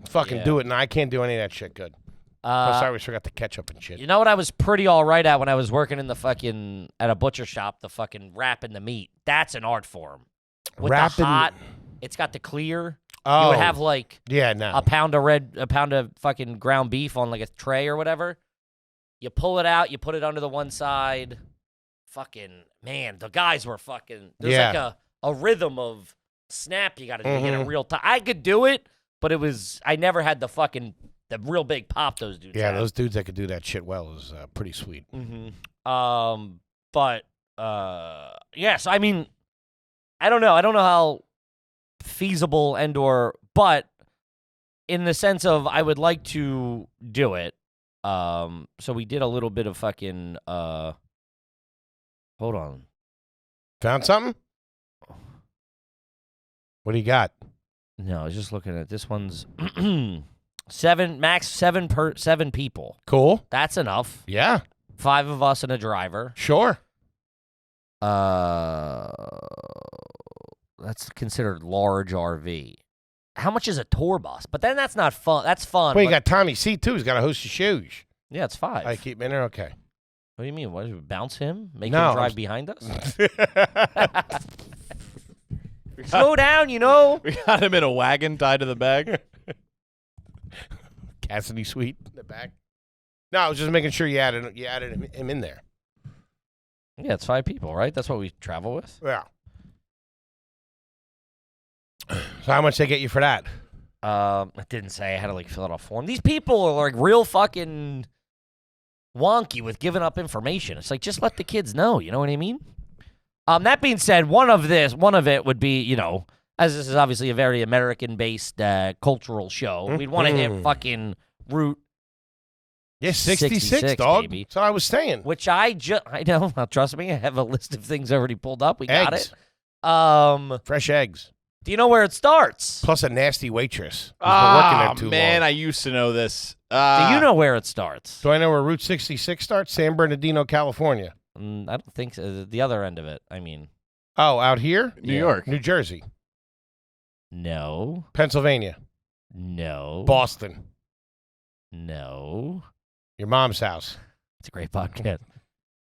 fucking Yeah. do it, and I can't do any of that shit good. Plus, I always forgot the ketchup and shit. You know what I was pretty all right at when I was working in the fucking at a butcher shop, the fucking wrapping the meat. That's an art form. With Wrapping- the hot, it's got the clear. Oh, You would have like no. a pound of fucking ground beef on like a tray or whatever. You pull it out, you put it under the one side. Fucking man, the guys were fucking. There's like a rhythm of snap you got to do to get it real time. I could do it, but I never had the real big pop those dudes. Yeah, had. those dudes that could do that shit well is pretty sweet. But yes, I mean, I don't know how feasible but in the sense of I would like to do it. So we did a little bit of fucking hold on. Found something? What do you got? No, I was just looking at this one's Max seven people. Cool. That's enough. Yeah. 5 of us and a driver. Sure. That's considered large RV. How much is a tour bus? But then that's not fun. That's fun. Well, you but- got Tommy C too. He's got a host of shoes. yeah, it's 5. I keep him in there. Okay. What do you mean? What, bounce him? Make No, him drive I'm- behind us? Slow down, you know. We got him in a wagon tied to the back. Cassidy Suite in the back. No, I was just making sure you added him in there. Yeah, it's 5 people, right? That's what we travel with. Yeah. So how much they get you for that? I didn't say. I had to like fill out a form. These people are like real fucking wonky with giving up information. It's like just let the kids know. You know what I mean? That being said, one of it would be, you know, as this is obviously a very American-based cultural show, we'd want to hit fucking Route. Yeah, 66, 66, dog. baby. That's what I was saying. Which I know. Trust me, I have a list of things already pulled up. We got Eggs. it. Fresh eggs. Do you know where it starts? Plus a nasty waitress. Who's been working there too Man, long. I used to know this. Do you know where it starts? Do I know where Route 66 starts? San Bernardino, California. I don't think so. The other end of it. I mean, Oh, out here? New York. New Jersey. no, Pennsylvania. no, Boston. no. Your mom's house. It's a great podcast.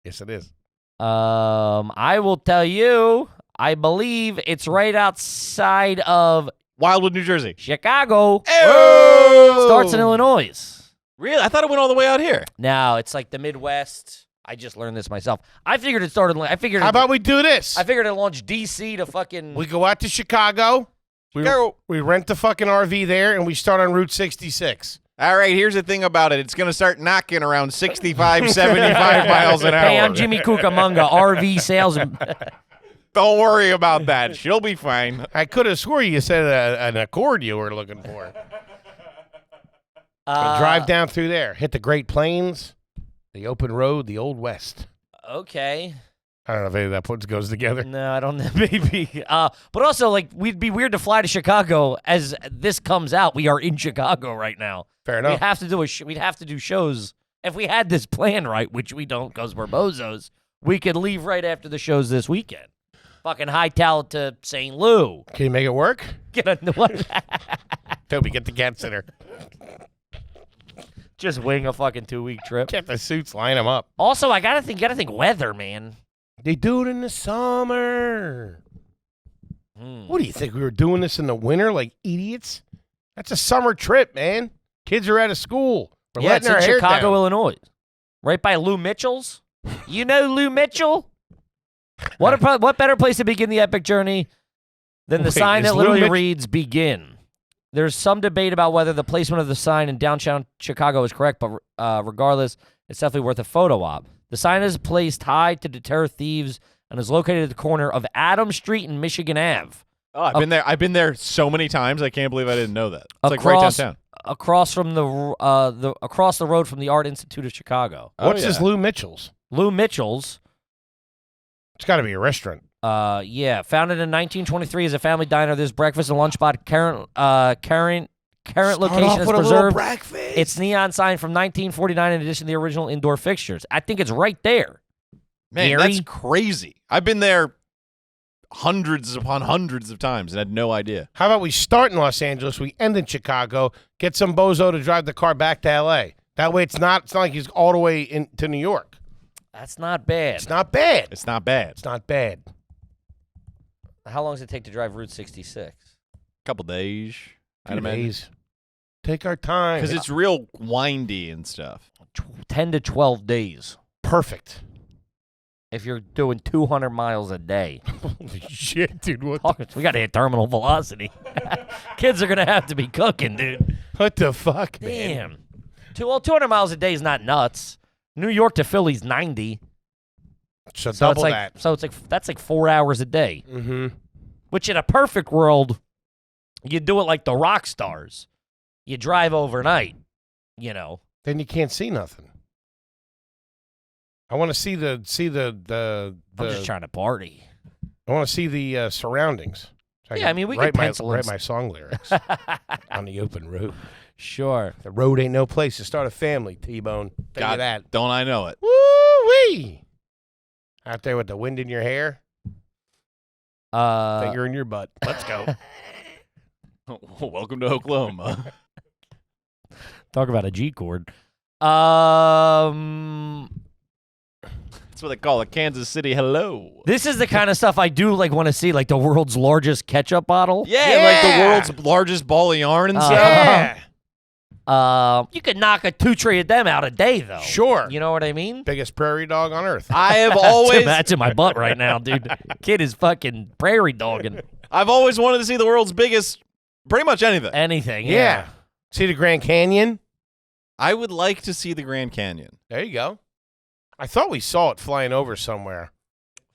Yes, it is. I will tell you. I believe it's right outside of Wildwood, New Jersey. Chicago. Oh! Starts in Illinois. Really? I thought it went all the way out here. No, it's like the Midwest. I just learned this myself. I figured it started. I figured. How about we do this? I figured it launched DC to fucking. We go out to Chicago. We rent the fucking RV there, and we start on Route 66. All right, here's the thing about it. It's going to start knocking around 65, 75 miles an hour. Hey, I'm Jimmy Cucamonga, RV salesman. Don't worry about that. She'll be fine. I could have swore you said an Accord you were looking for. Drive down through there. Hit the Great Plains, the open road, the Old West. Okay. I don't know if any of that goes together. No, I don't know. Maybe. But also, like, we'd be weird to fly to Chicago as this comes out. We are in Chicago right now. Fair enough. We'd have to do we'd have to do shows. If we had this plan right, which we don't because we're bozos, we could leave right after the shows this weekend. Fucking hightail it to St. Lou. Can you make it work? Get a what? Toby, get the cat sitter. Just wing a fucking 2-week trip. Get the suits, line them up. Also, I gotta think weather, man. They do it in the summer. Hmm. What do you think? We were doing this in the winter like idiots? That's a summer trip, man. Kids are out of school. We're Yeah, letting it's our in hair Chicago, down. Illinois. Right by Lou Mitchell's. You know Lou Mitchell? What better place to begin the epic journey than the Wait, sign is that Lou literally Mitch- reads "Begin"? There's some debate about whether the placement of the sign in downtown Chicago is correct, but regardless, it's definitely worth a photo op. The sign is placed high to deter thieves and is located at the corner of Adams Street and Michigan Ave. Oh, I've been there. I've been there so many times. I can't believe I didn't know that. It's like right Across- downtown. Across from across the road from the Art Institute of Chicago. What's Oh, this yeah. Lou Mitchell's? Lou Mitchell's. It's got to be a restaurant. Yeah, founded in 1923 as a family diner. This breakfast and lunch spot current location is preserved. breakfast. Its neon sign from 1949 in addition to the original indoor fixtures. I think it's right there. Man, Gary? that's crazy. I've been there hundreds upon hundreds of times and had no idea. How about we start in Los Angeles, we end in Chicago, get some bozo to drive the car back to L.A. That way it's not like he's all the way into New York. That's not bad. It's not bad. It's not bad. It's not bad. How long does it take to drive Route 66? Couple days, I'd 2 imagine. days. Take our time. Because it's real windy and stuff. 10 to 12 days. perfect. If you're doing 200 miles a day. Holy shit, dude. What We got to hit terminal velocity. Kids are going to have to be cooking, dude. what the fuck, man? Damn. 200 miles a day is not nuts. New York to Philly's 90. So, So double it's like that. so it's like that's like 4 hours a day. Mm-hmm. Which in a perfect world, you do it like the rock stars. You drive overnight, you know. Then you can't see nothing. I want to see the I'm just trying to party. I want to see the surroundings. So Yeah, can I mean, we write could my pencil write in my song lyrics on the open road. Sure. The road ain't no place to start a family, T-Bone. Think of God, that. don't I know it? Woo-wee. Out there with the wind in your hair, finger in your butt. Let's go. Welcome to Oklahoma. Talk about a G chord. That's what they call a Kansas City hello. This is the kind of stuff I do like want to see, like the world's largest ketchup bottle. Yeah, like the world's largest ball of yarn and stuff. Yeah. You could knock a 2 tray of them out a day, though. Sure. You know what I mean? Biggest prairie dog on earth. I have always That's in my butt right now, dude. Kid is fucking prairie dogging I've always wanted to see the world's biggest pretty much anything. anything. Yeah. See the Grand Canyon? I would like to see the Grand Canyon. There you go. I thought we saw it flying over somewhere.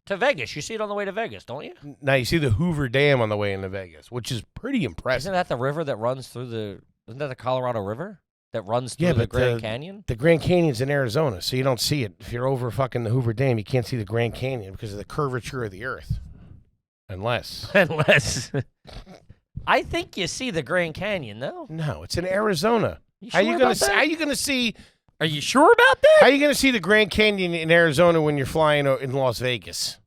To Vegas. You see it on the way to Vegas, don't you? Now you see the Hoover Dam on the way into Vegas, which is pretty impressive. Isn't that the river that runs through the... Isn't that the Colorado River that runs through Yeah, the but Grand Canyon? The Grand Canyon's in Arizona, so you don't see it. If you're over fucking the Hoover Dam, you can't see the Grand Canyon because of the curvature of the earth. Unless. Unless... I think you see the Grand Canyon, though. No, it's in Arizona. You How sure you gonna about that? how you gonna see Are you sure about that? how you gonna see the Grand Canyon in Arizona when you're flying in Las Vegas?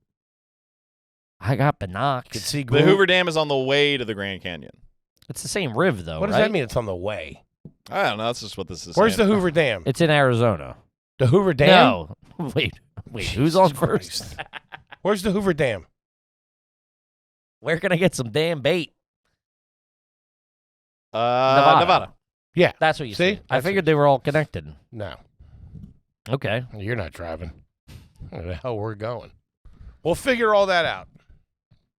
I got You could binocs. see The Hoover Dam is on the way to the Grand Canyon. It's the same riv, though, What does right? that mean? It's on the way. I don't know. That's just what this is. Where's the saying. Hoover Dam? It's in Arizona. The Hoover Dam? No. Wait, who's on Jesus first? Christ. Where's the Hoover Dam? Where can I get some damn bait? Nevada. Yeah. That's what you See? see. I That's figured they were all connected. No, Okay. you're not driving. Where the hell we're going? We'll figure all that out.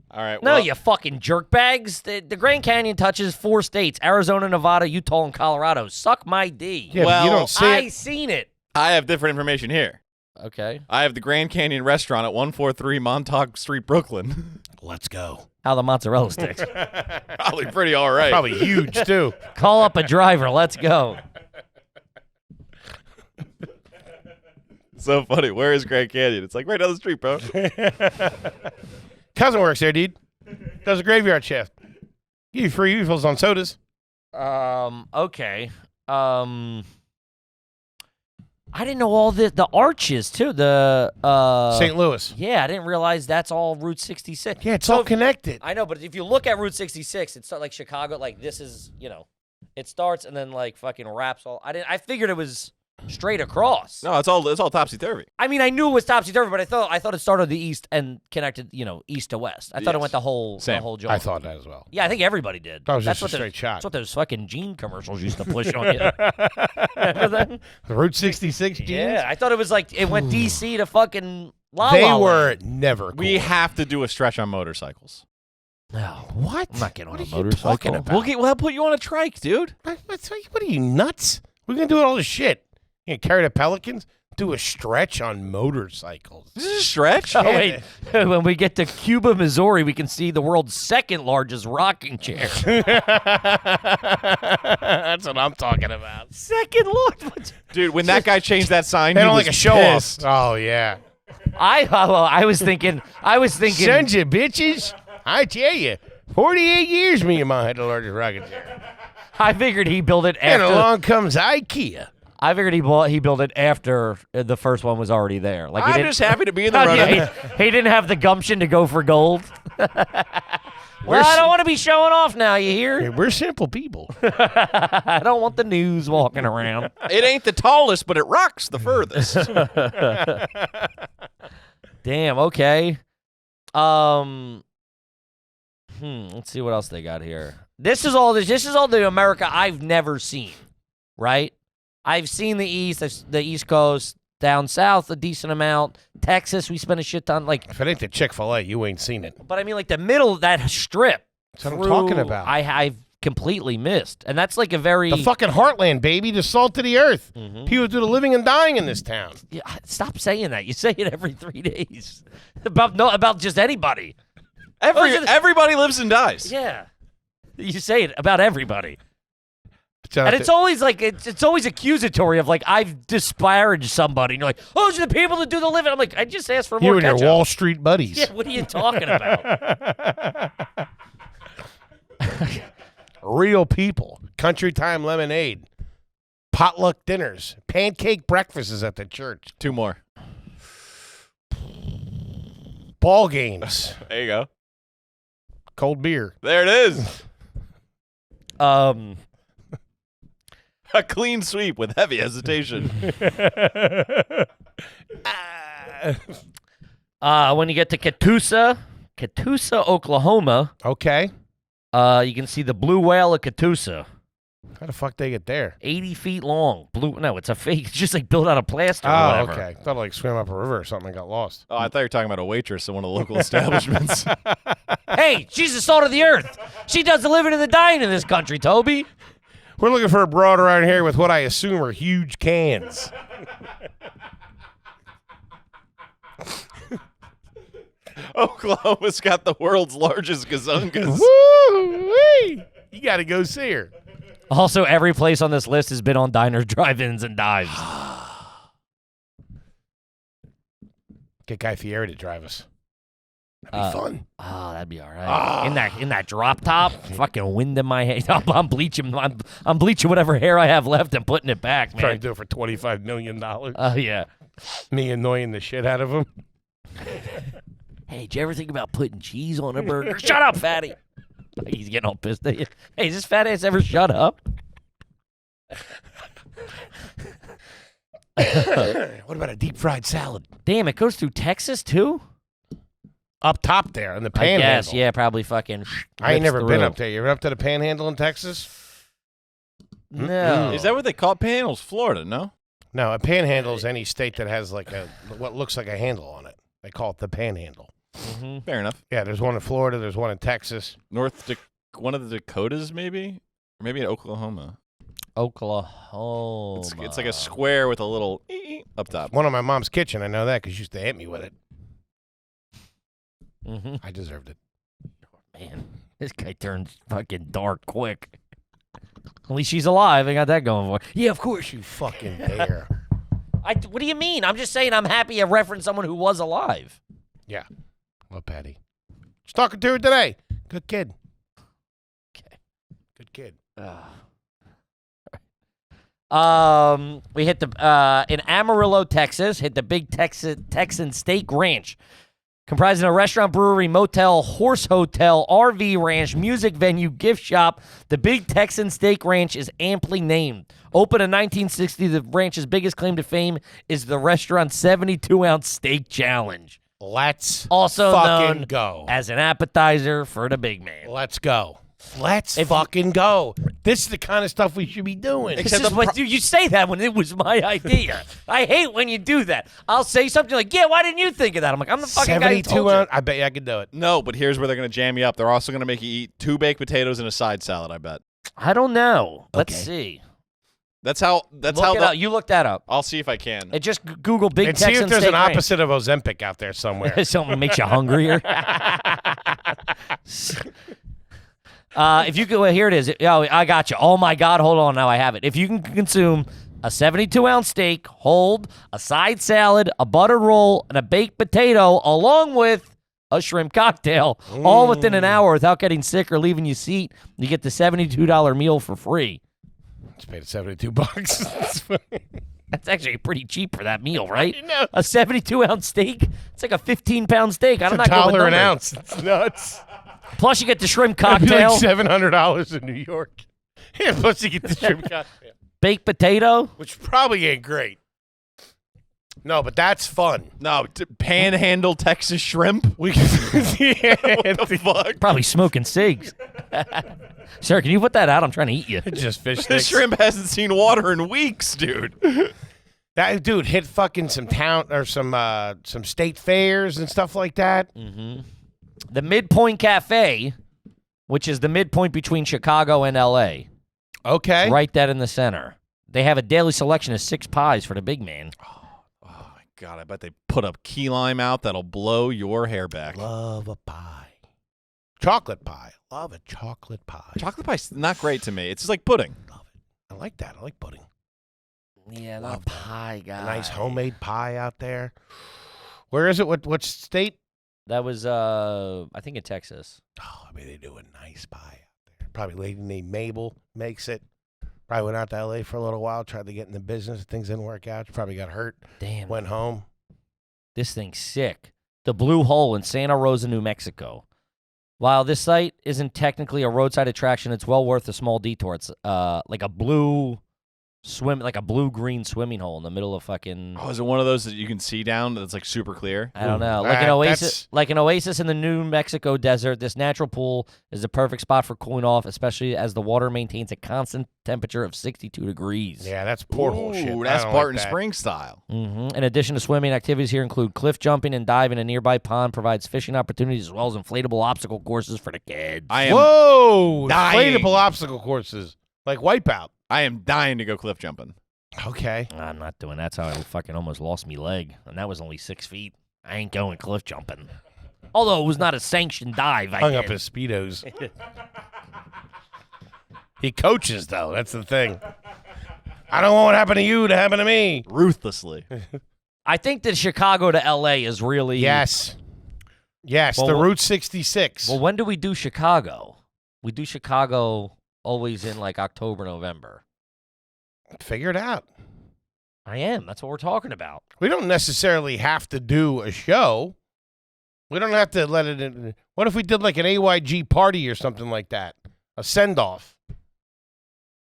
All right. No, well, you fucking jerkbags. The Grand Canyon touches 4 states: Arizona, Nevada, Utah, and Colorado. Suck my D. Yeah, but Well, you don't see I it. seen it. I have different information here. Okay. I have the Grand Canyon restaurant at 143 Montauk Street, Brooklyn. Let's go. How the mozzarella sticks. Probably pretty all right. Probably huge too. Call up a driver. Let's go. So funny. Where is Grand Canyon? It's like right down the street, bro. Cousin works there, dude. Does a graveyard shift. Give you free refills on sodas. Okay. I didn't know all the arches too. The St. Louis. Yeah, I didn't realize that's all Route 66. Yeah, it's So all if- connected. I know, but if you look at Route 66, it's not like Chicago. Like this is, it starts and then like fucking wraps all. I figured it was straight across. No, it's all topsy turvy. I mean, I knew it was topsy turvy, but I thought it started the east and connected, east to west. I thought it Yes. went the whole Same. joint. I thought that as well. Yeah, I think everybody did. That was That's just what a straight those- shot. That's what those fucking jean commercials used to push on you. Remember that? The Route 66 jeans? Yeah, I thought it was like it went DC to fucking La They La were Land. never cool. We have to do a stretch on motorcycles. No, What? I'm not getting on What a are you motorcycle. talking about? We'll put you on a trike, dude. What are you, nuts? We're going to do all this shit. You gonna carry the Pelicans? Do a stretch on motorcycles. This is a stretch. Oh wait, when we get to Cuba, Missouri, we can see the world's second largest rocking chair. That's what I'm talking about. Second largest. Dude, when that guy changed that sign, They he don't was like a show pissed. off. Oh, yeah. I was thinking. Send you bitches. I tell you, 48 years me and mine had the largest rocket chair. I figured he built it And after. along comes IKEA. I figured he built it after the first one was already there. Like he I'm didn't- just happy to be in the Oh, running. yeah, he didn't have the gumption to go for gold. Well, I don't want to be showing off now, you hear? Hey, we're simple people. I don't want the news walking around. It ain't the tallest, but it rocks the furthest. Damn, okay. Let's see what else they got here. This is all the America I've never seen, right? I've seen the East Coast, down south a decent amount. Texas, we spent a shit ton. Like, If it ain't the Chick-fil-A, you ain't seen it. but I mean, like the middle of that strip. That's what I'm talking through- about. I've completely missed, and that's like a very The fucking heartland, baby. The salt of the earth. Mhm. People do the living and dying in this town. Yeah, stop saying that. You say it every 3 days about just anybody. Everybody lives and dies. Yeah, you say it about everybody. So And it's always like it's always accusatory of like I've disparaged somebody, and you're like, oh, those are the people that do the living. I'm like, I just asked for more you and your ketchup. Wall Street buddies. Yeah, what are you talking about? Real people. Country Time Lemonade. Potluck dinners. Pancake breakfasts at the church. 2 more. Ball games. There you go. Cold beer. There it is. Uh, A clean sweep with heavy hesitation. when you get to Catoosa, Oklahoma, Okay. you can see the blue whale of Catoosa. How the fuck they get there? 80 feet long. No, it's a fake. It's just like built out of plaster or Oh, whatever. okay. Thought I like swam up a river or something and got lost. Oh, I thought you were talking about a waitress in one of the local establishments. Hey, she's the salt of the earth. She does the living and the dying in this country, Toby. We're looking for a broad around here with what I assume are huge cans. Oklahoma's got the world's largest gazungas. Woo-wee! You got to go see her. Also, every place on this list has been on diners, drive-ins, and dives. Get Guy Fieri to drive us. That'd be fun. Oh, that'd be all right. In that drop top, fucking wind in my hair. I'm bleaching. I'm bleaching whatever hair I have left and putting it back, man. Trying to do it for $25 million. Oh yeah. Me annoying the shit out of him. Hey, did you ever think about putting cheese on a burger? Shut up, fatty. He's getting all pissed at you. Hey, has this fat ass ever shut up? What about a deep fried salad? Damn, it goes through Texas too? Up top there in the I panhandle. guess, yeah, probably fucking. I ain't rips never been through. up there. You ever up to the panhandle in Texas? No. Is that what they call it? Panhandle's Florida, no? No, a panhandle is any state that has like what looks like a handle on it. They call it the panhandle. Mhm. Fair enough. Yeah, there's one in Florida. There's one in Texas. One of the Dakotas, maybe? Or maybe in Oklahoma. Oklahoma. It's like a square with a little up top. One on my mom's kitchen. I know that because she used to hit me with it. Mm-hmm. I deserved it. Man, this guy turns fucking dark quick. At least she's alive. I got that going for her. Yeah, of course. You fucking dare. What do you mean? I'm just saying I'm happy I referenced someone who was alive. Yeah. Well, Patty. Just talking to her today. Good kid. Okay. Good kid. We hit the in Amarillo, Texas. Hit the big Texan Steak Ranch, comprising a restaurant, brewery, motel, horse hotel, RV ranch, music venue, gift shop. The Big Texan Steak Ranch is amply named. Opened in 1960, the ranch's biggest claim to fame is the restaurant's 72-ounce steak challenge, Let's also fucking known go. as an appetizer for the big man. Let's go. Let's fucking go. This is the kind of stuff we should be doing. This is what you say that when it was my idea. I hate when you do that. I'll say something like, "Yeah, why didn't you think of that?" I'm like, "I'm the fucking guy who 72 told you." ounce. I bet you I could do it. No, but here's where they're going to jam you up. They're also going to make you eat 2 baked potatoes and a side salad, I bet. I don't know. Let's Okay. see. That's how You look that up. I'll see if I can. And just Google Big And see Texan if there's Steak an Ranch. opposite of Ozempic out there somewhere. Something makes you hungrier. If you could, well, here it is. Oh, I got you. Oh my God, hold on. Now I have it. If you can consume a 72-ounce steak, hold, a side salad, a buttered roll, and a baked potato, along with a shrimp cocktail, all within an hour without getting sick or leaving your seat, you get the $72 meal for free. Just paid $72. That's actually pretty cheap for that meal, right? I know. A 72-ounce steak? It's like a 15-pound steak. I'm It's not going with $1 an numbers. ounce. It's nuts. Plus, you get the shrimp It'd be cocktail, like $700 in New York. Yeah, plus you get the shrimp cocktail, baked potato. which probably ain't great. No, but that's fun. No, panhandle Texas shrimp. We can. What the fuck? Probably smoking cigs. Sir, can you put that out? I'm trying to eat you. Just fish This sticks. shrimp hasn't seen water in weeks, dude. That dude hit fucking some town or some state fairs and stuff like that. The Midpoint Cafe, which is the midpoint between Chicago and L.A., Okay. right dead in the center. They have a daily selection of 6 pies for the big man. Oh my God, I bet they put up key lime out that'll blow your hair back. Love a pie. Chocolate pie. Love a chocolate pie. Chocolate pie's not great to me. It's just like pudding. Love it. I like that. I like pudding. Yeah, Love not a pie guy. A nice homemade pie out there. Where is it? What state? That was, I think, in Texas. Oh, I mean, they do a nice pie out there. probably a lady named Mabel makes it. Probably went out to L.A. for a little while, tried to get in the business. Things didn't work out. She probably got hurt. Damn. Went home. This thing's sick. The Blue Hole in Santa Rosa, New Mexico. While this site isn't technically a roadside attraction, it's well worth a small detour. It's like a blue-green swimming hole in the middle of fucking. Oh, is it one of those that you can see down that's like super clear? I don't know, that's- like an oasis in the New Mexico desert. This natural pool is the perfect spot for cooling off, especially as the water maintains a constant temperature of 62 degrees. Yeah, that's porthole shit. Ooh, I that's don't Barton like that. Springs style. In addition to swimming, activities here include cliff jumping and diving. A nearby pond provides fishing opportunities as well as inflatable obstacle courses for the kids. I am Whoa! dying. Inflatable obstacle courses. Like Wipeout. I am dying to go cliff jumping. Okay. I'm not doing that. That's how I fucking almost lost me leg, and that was only 6 feet. I ain't going cliff jumping. Although it was not a sanctioned dive. Hung up his Speedos. He coaches, though. That's the thing. I don't want what happened to you to happen to me. Ruthlessly. I think that Chicago to L.A. is really... Yes. Yes, Well, the wh- Route 66. Well, when do we do Chicago? We do Chicago always in, like, October, November. Figure it out. I am. That's what we're talking about. We don't necessarily have to do a show. We don't have to let it in. What if we did like an AYG party or something like that? A send-off.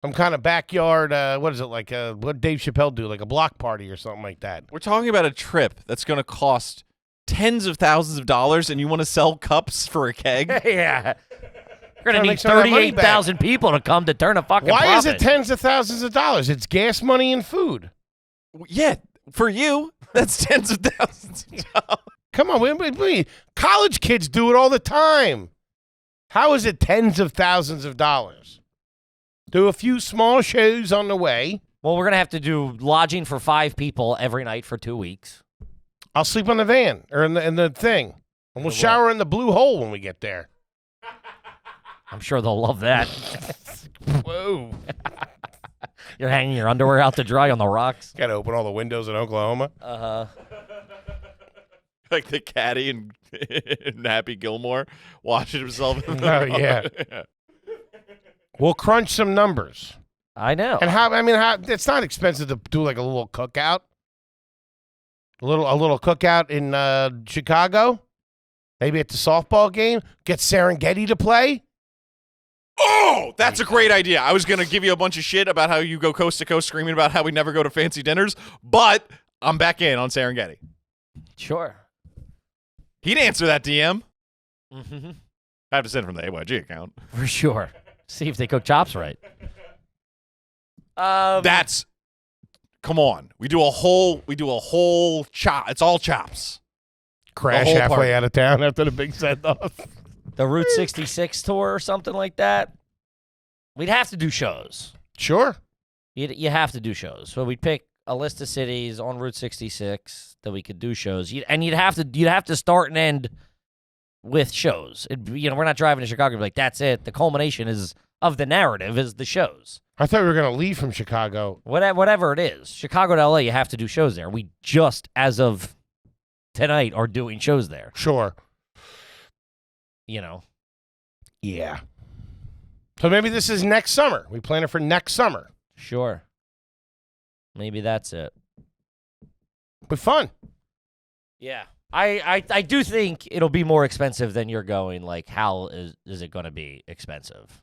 Some kind of backyard, what is it, like what Dave Chappelle do, like a block party or something like that. We're talking about a trip that's going to cost tens of thousands of dollars, and you want to sell cups for a keg? Yeah. We're Trying going to to make need some of that money back. 38,000 people to come to turn a fucking Why is it profit. tens of thousands of dollars? It's gas money and food. Yeah, for you, that's tens of thousands of dollars. Come on, college kids do it all the time. How is it tens of thousands of dollars? Do a few small shows on the way. Well, we're going to have to do lodging for 5 people every night for 2 weeks. I'll sleep on the van or in the thing. And we'll shower in the blue hole when we get there. I'm sure they'll love that. Whoa. You're hanging your underwear out to dry on the rocks. Got to open all the windows in Oklahoma. Uh-huh. Like the caddy and Happy Gilmore watching himself. In Oh, yeah. We'll crunch some numbers. I know. And how it's not expensive to do like a little cookout. A little cookout in Chicago. Maybe at the softball game. Get Serengeti to play. Oh, that's a great idea. I was going to give you a bunch of shit about how you go coast to coast screaming about how we never go to fancy dinners, but I'm back in on Serengeti. Sure. He'd answer that DM. Mm-hmm. I have to send it from the AYG account. For sure. See if they cook chops right. That's come on. We do a whole chop. It's all chops. Crash whole halfway party. out of town after the big send-off. the Route 66 tour or something like that. We'd have to do shows. Sure. You have to do shows. So we'd pick a list of cities on Route 66 that we could do shows. And you'd have to start and end with shows. We're not driving to Chicago and be like, that's it. The culmination of the narrative is the shows. I thought we were going to leave from Chicago. Whatever it is. Chicago to LA, you have to do shows there. We just, as of tonight, are doing shows there. Sure. Yeah. So maybe this is next summer. We plan it for next summer. Sure. Maybe that's it. But fun. Yeah. I do think it'll be more expensive than you're going. Like, how is it going to be expensive?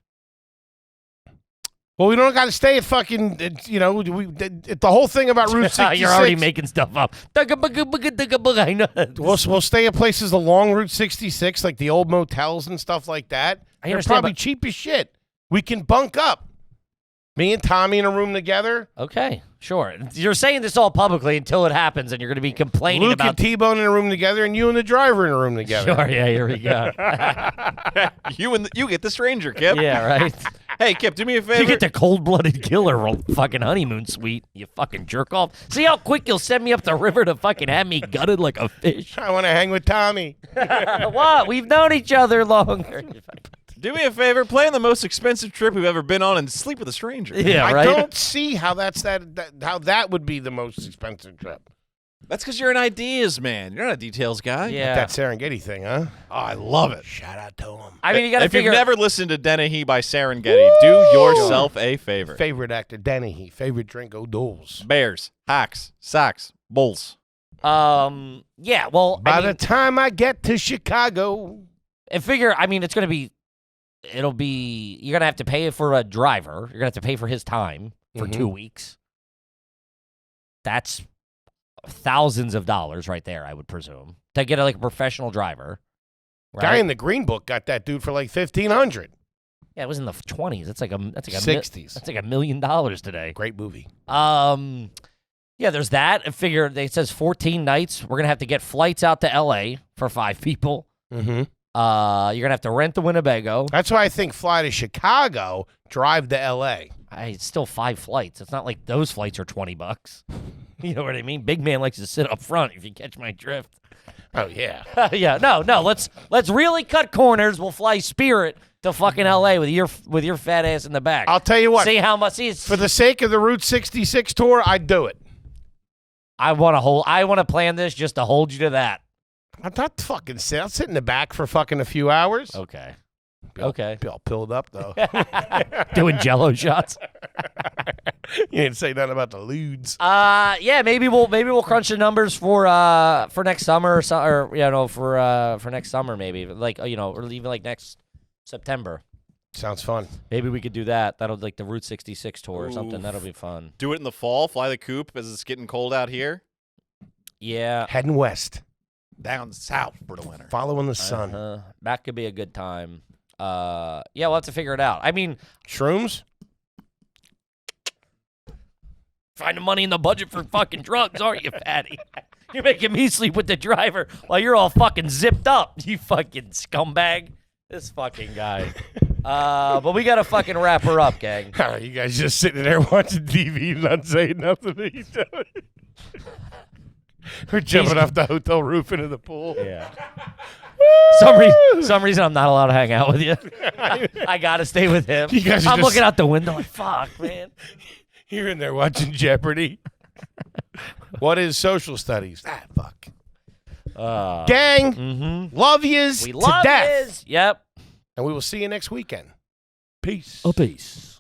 Well, we don't got to stay at fucking, the whole thing about Route 66. You're already making stuff up. I know. We'll stay at places along Route 66, like the old motels and stuff like that. I They're understand, probably but- cheap as shit. We can bunk up. Me and Tommy in a room together. Okay, sure. You're saying this all publicly until it happens, and you're going to be complaining Luke about... and T-Bone in a room together, and you and the driver in a room together. Sure, yeah, here we go. You get the stranger, Kip. Yeah, right? Hey, Kip, do me a favor. You get the cold-blooded killer fucking honeymoon suite, you fucking jerk off. See how quick you'll send me up the river to fucking have me gutted like a fish? I want to hang with Tommy. What? We've known each other longer. Do me a favor, plan the most expensive trip we've ever been on and sleep with a stranger. Yeah, I right? don't see how how that would be the most expensive trip. That's because you're an ideas man. You're not a details guy. Yeah. That Serengeti thing, huh? Oh, I love it. Shout out to him. I mean, you got to If figure. you've never listened to Dennehy by Serengeti, do yourself a favor. Favorite actor, Dennehy. Favorite drink, O'Doul's. Bears, hacks, sacks, bulls. Yeah. Well, By the time I get to Chicago. and figure. I mean, it's gonna be. It'll be. You're gonna have to pay for a driver. You're gonna have to pay for his time for 2 weeks. That's thousands of dollars right there, I would presume, to get a professional driver. Right? Guy in the Green Book got that dude for like $1,500. Yeah, it was in the 20s. That's like a 60s. That's like $1 million today. Great movie. Yeah, there's that. I figure it says 14 nights. We're gonna have to get flights out to LA for 5 people. Mm-hmm. You're gonna have to rent the Winnebago. That's why I think fly to Chicago, drive to L.A. It's still 5 flights. It's not like those flights are $20. You know what I mean? Big man likes to sit up front. If you catch my drift. Oh yeah. Yeah. No. Let's really cut corners. We'll fly Spirit to fucking LA with your fat ass in the back. I'll tell you what. See how much For the sake of the Route 66 tour, I'd do it. I want to plan this just to hold you to that. I'm not fucking sit. I'll sit in the back for fucking a few hours. Okay. Be all pilled up though. Doing Jello shots. You didn't say nothing about the lewds. Yeah, maybe we'll crunch the numbers for next summer for next summer maybe or even next September. Sounds fun. Maybe we could do that. That'll the Route 66 tour or something. That'll be fun. Do it in the fall. Fly the coop as it's getting cold out here. Yeah. Heading west, Down south for the winter. following the sun. That could be a good time. Yeah, we'll have to figure it out. I mean, Shrooms. finding money in the budget for fucking drugs, aren't you, fatty? You're making me sleep with the driver while you're all fucking zipped up, you fucking scumbag. This fucking guy. But we gotta fucking wrap her up, gang. All right, you guys just sitting there watching TV and not saying nothing to each other. We're jumping off the hotel roof into the pool. Yeah. Some reason I'm not allowed to hang out with you. I gotta stay with him. You guys are I'm just- looking out the window like, fuck, man. You're in there watching Jeopardy. What is social studies? Fuck. Gang, love yous We to love death. this. Yep. And we will see you next weekend. Peace. A peace.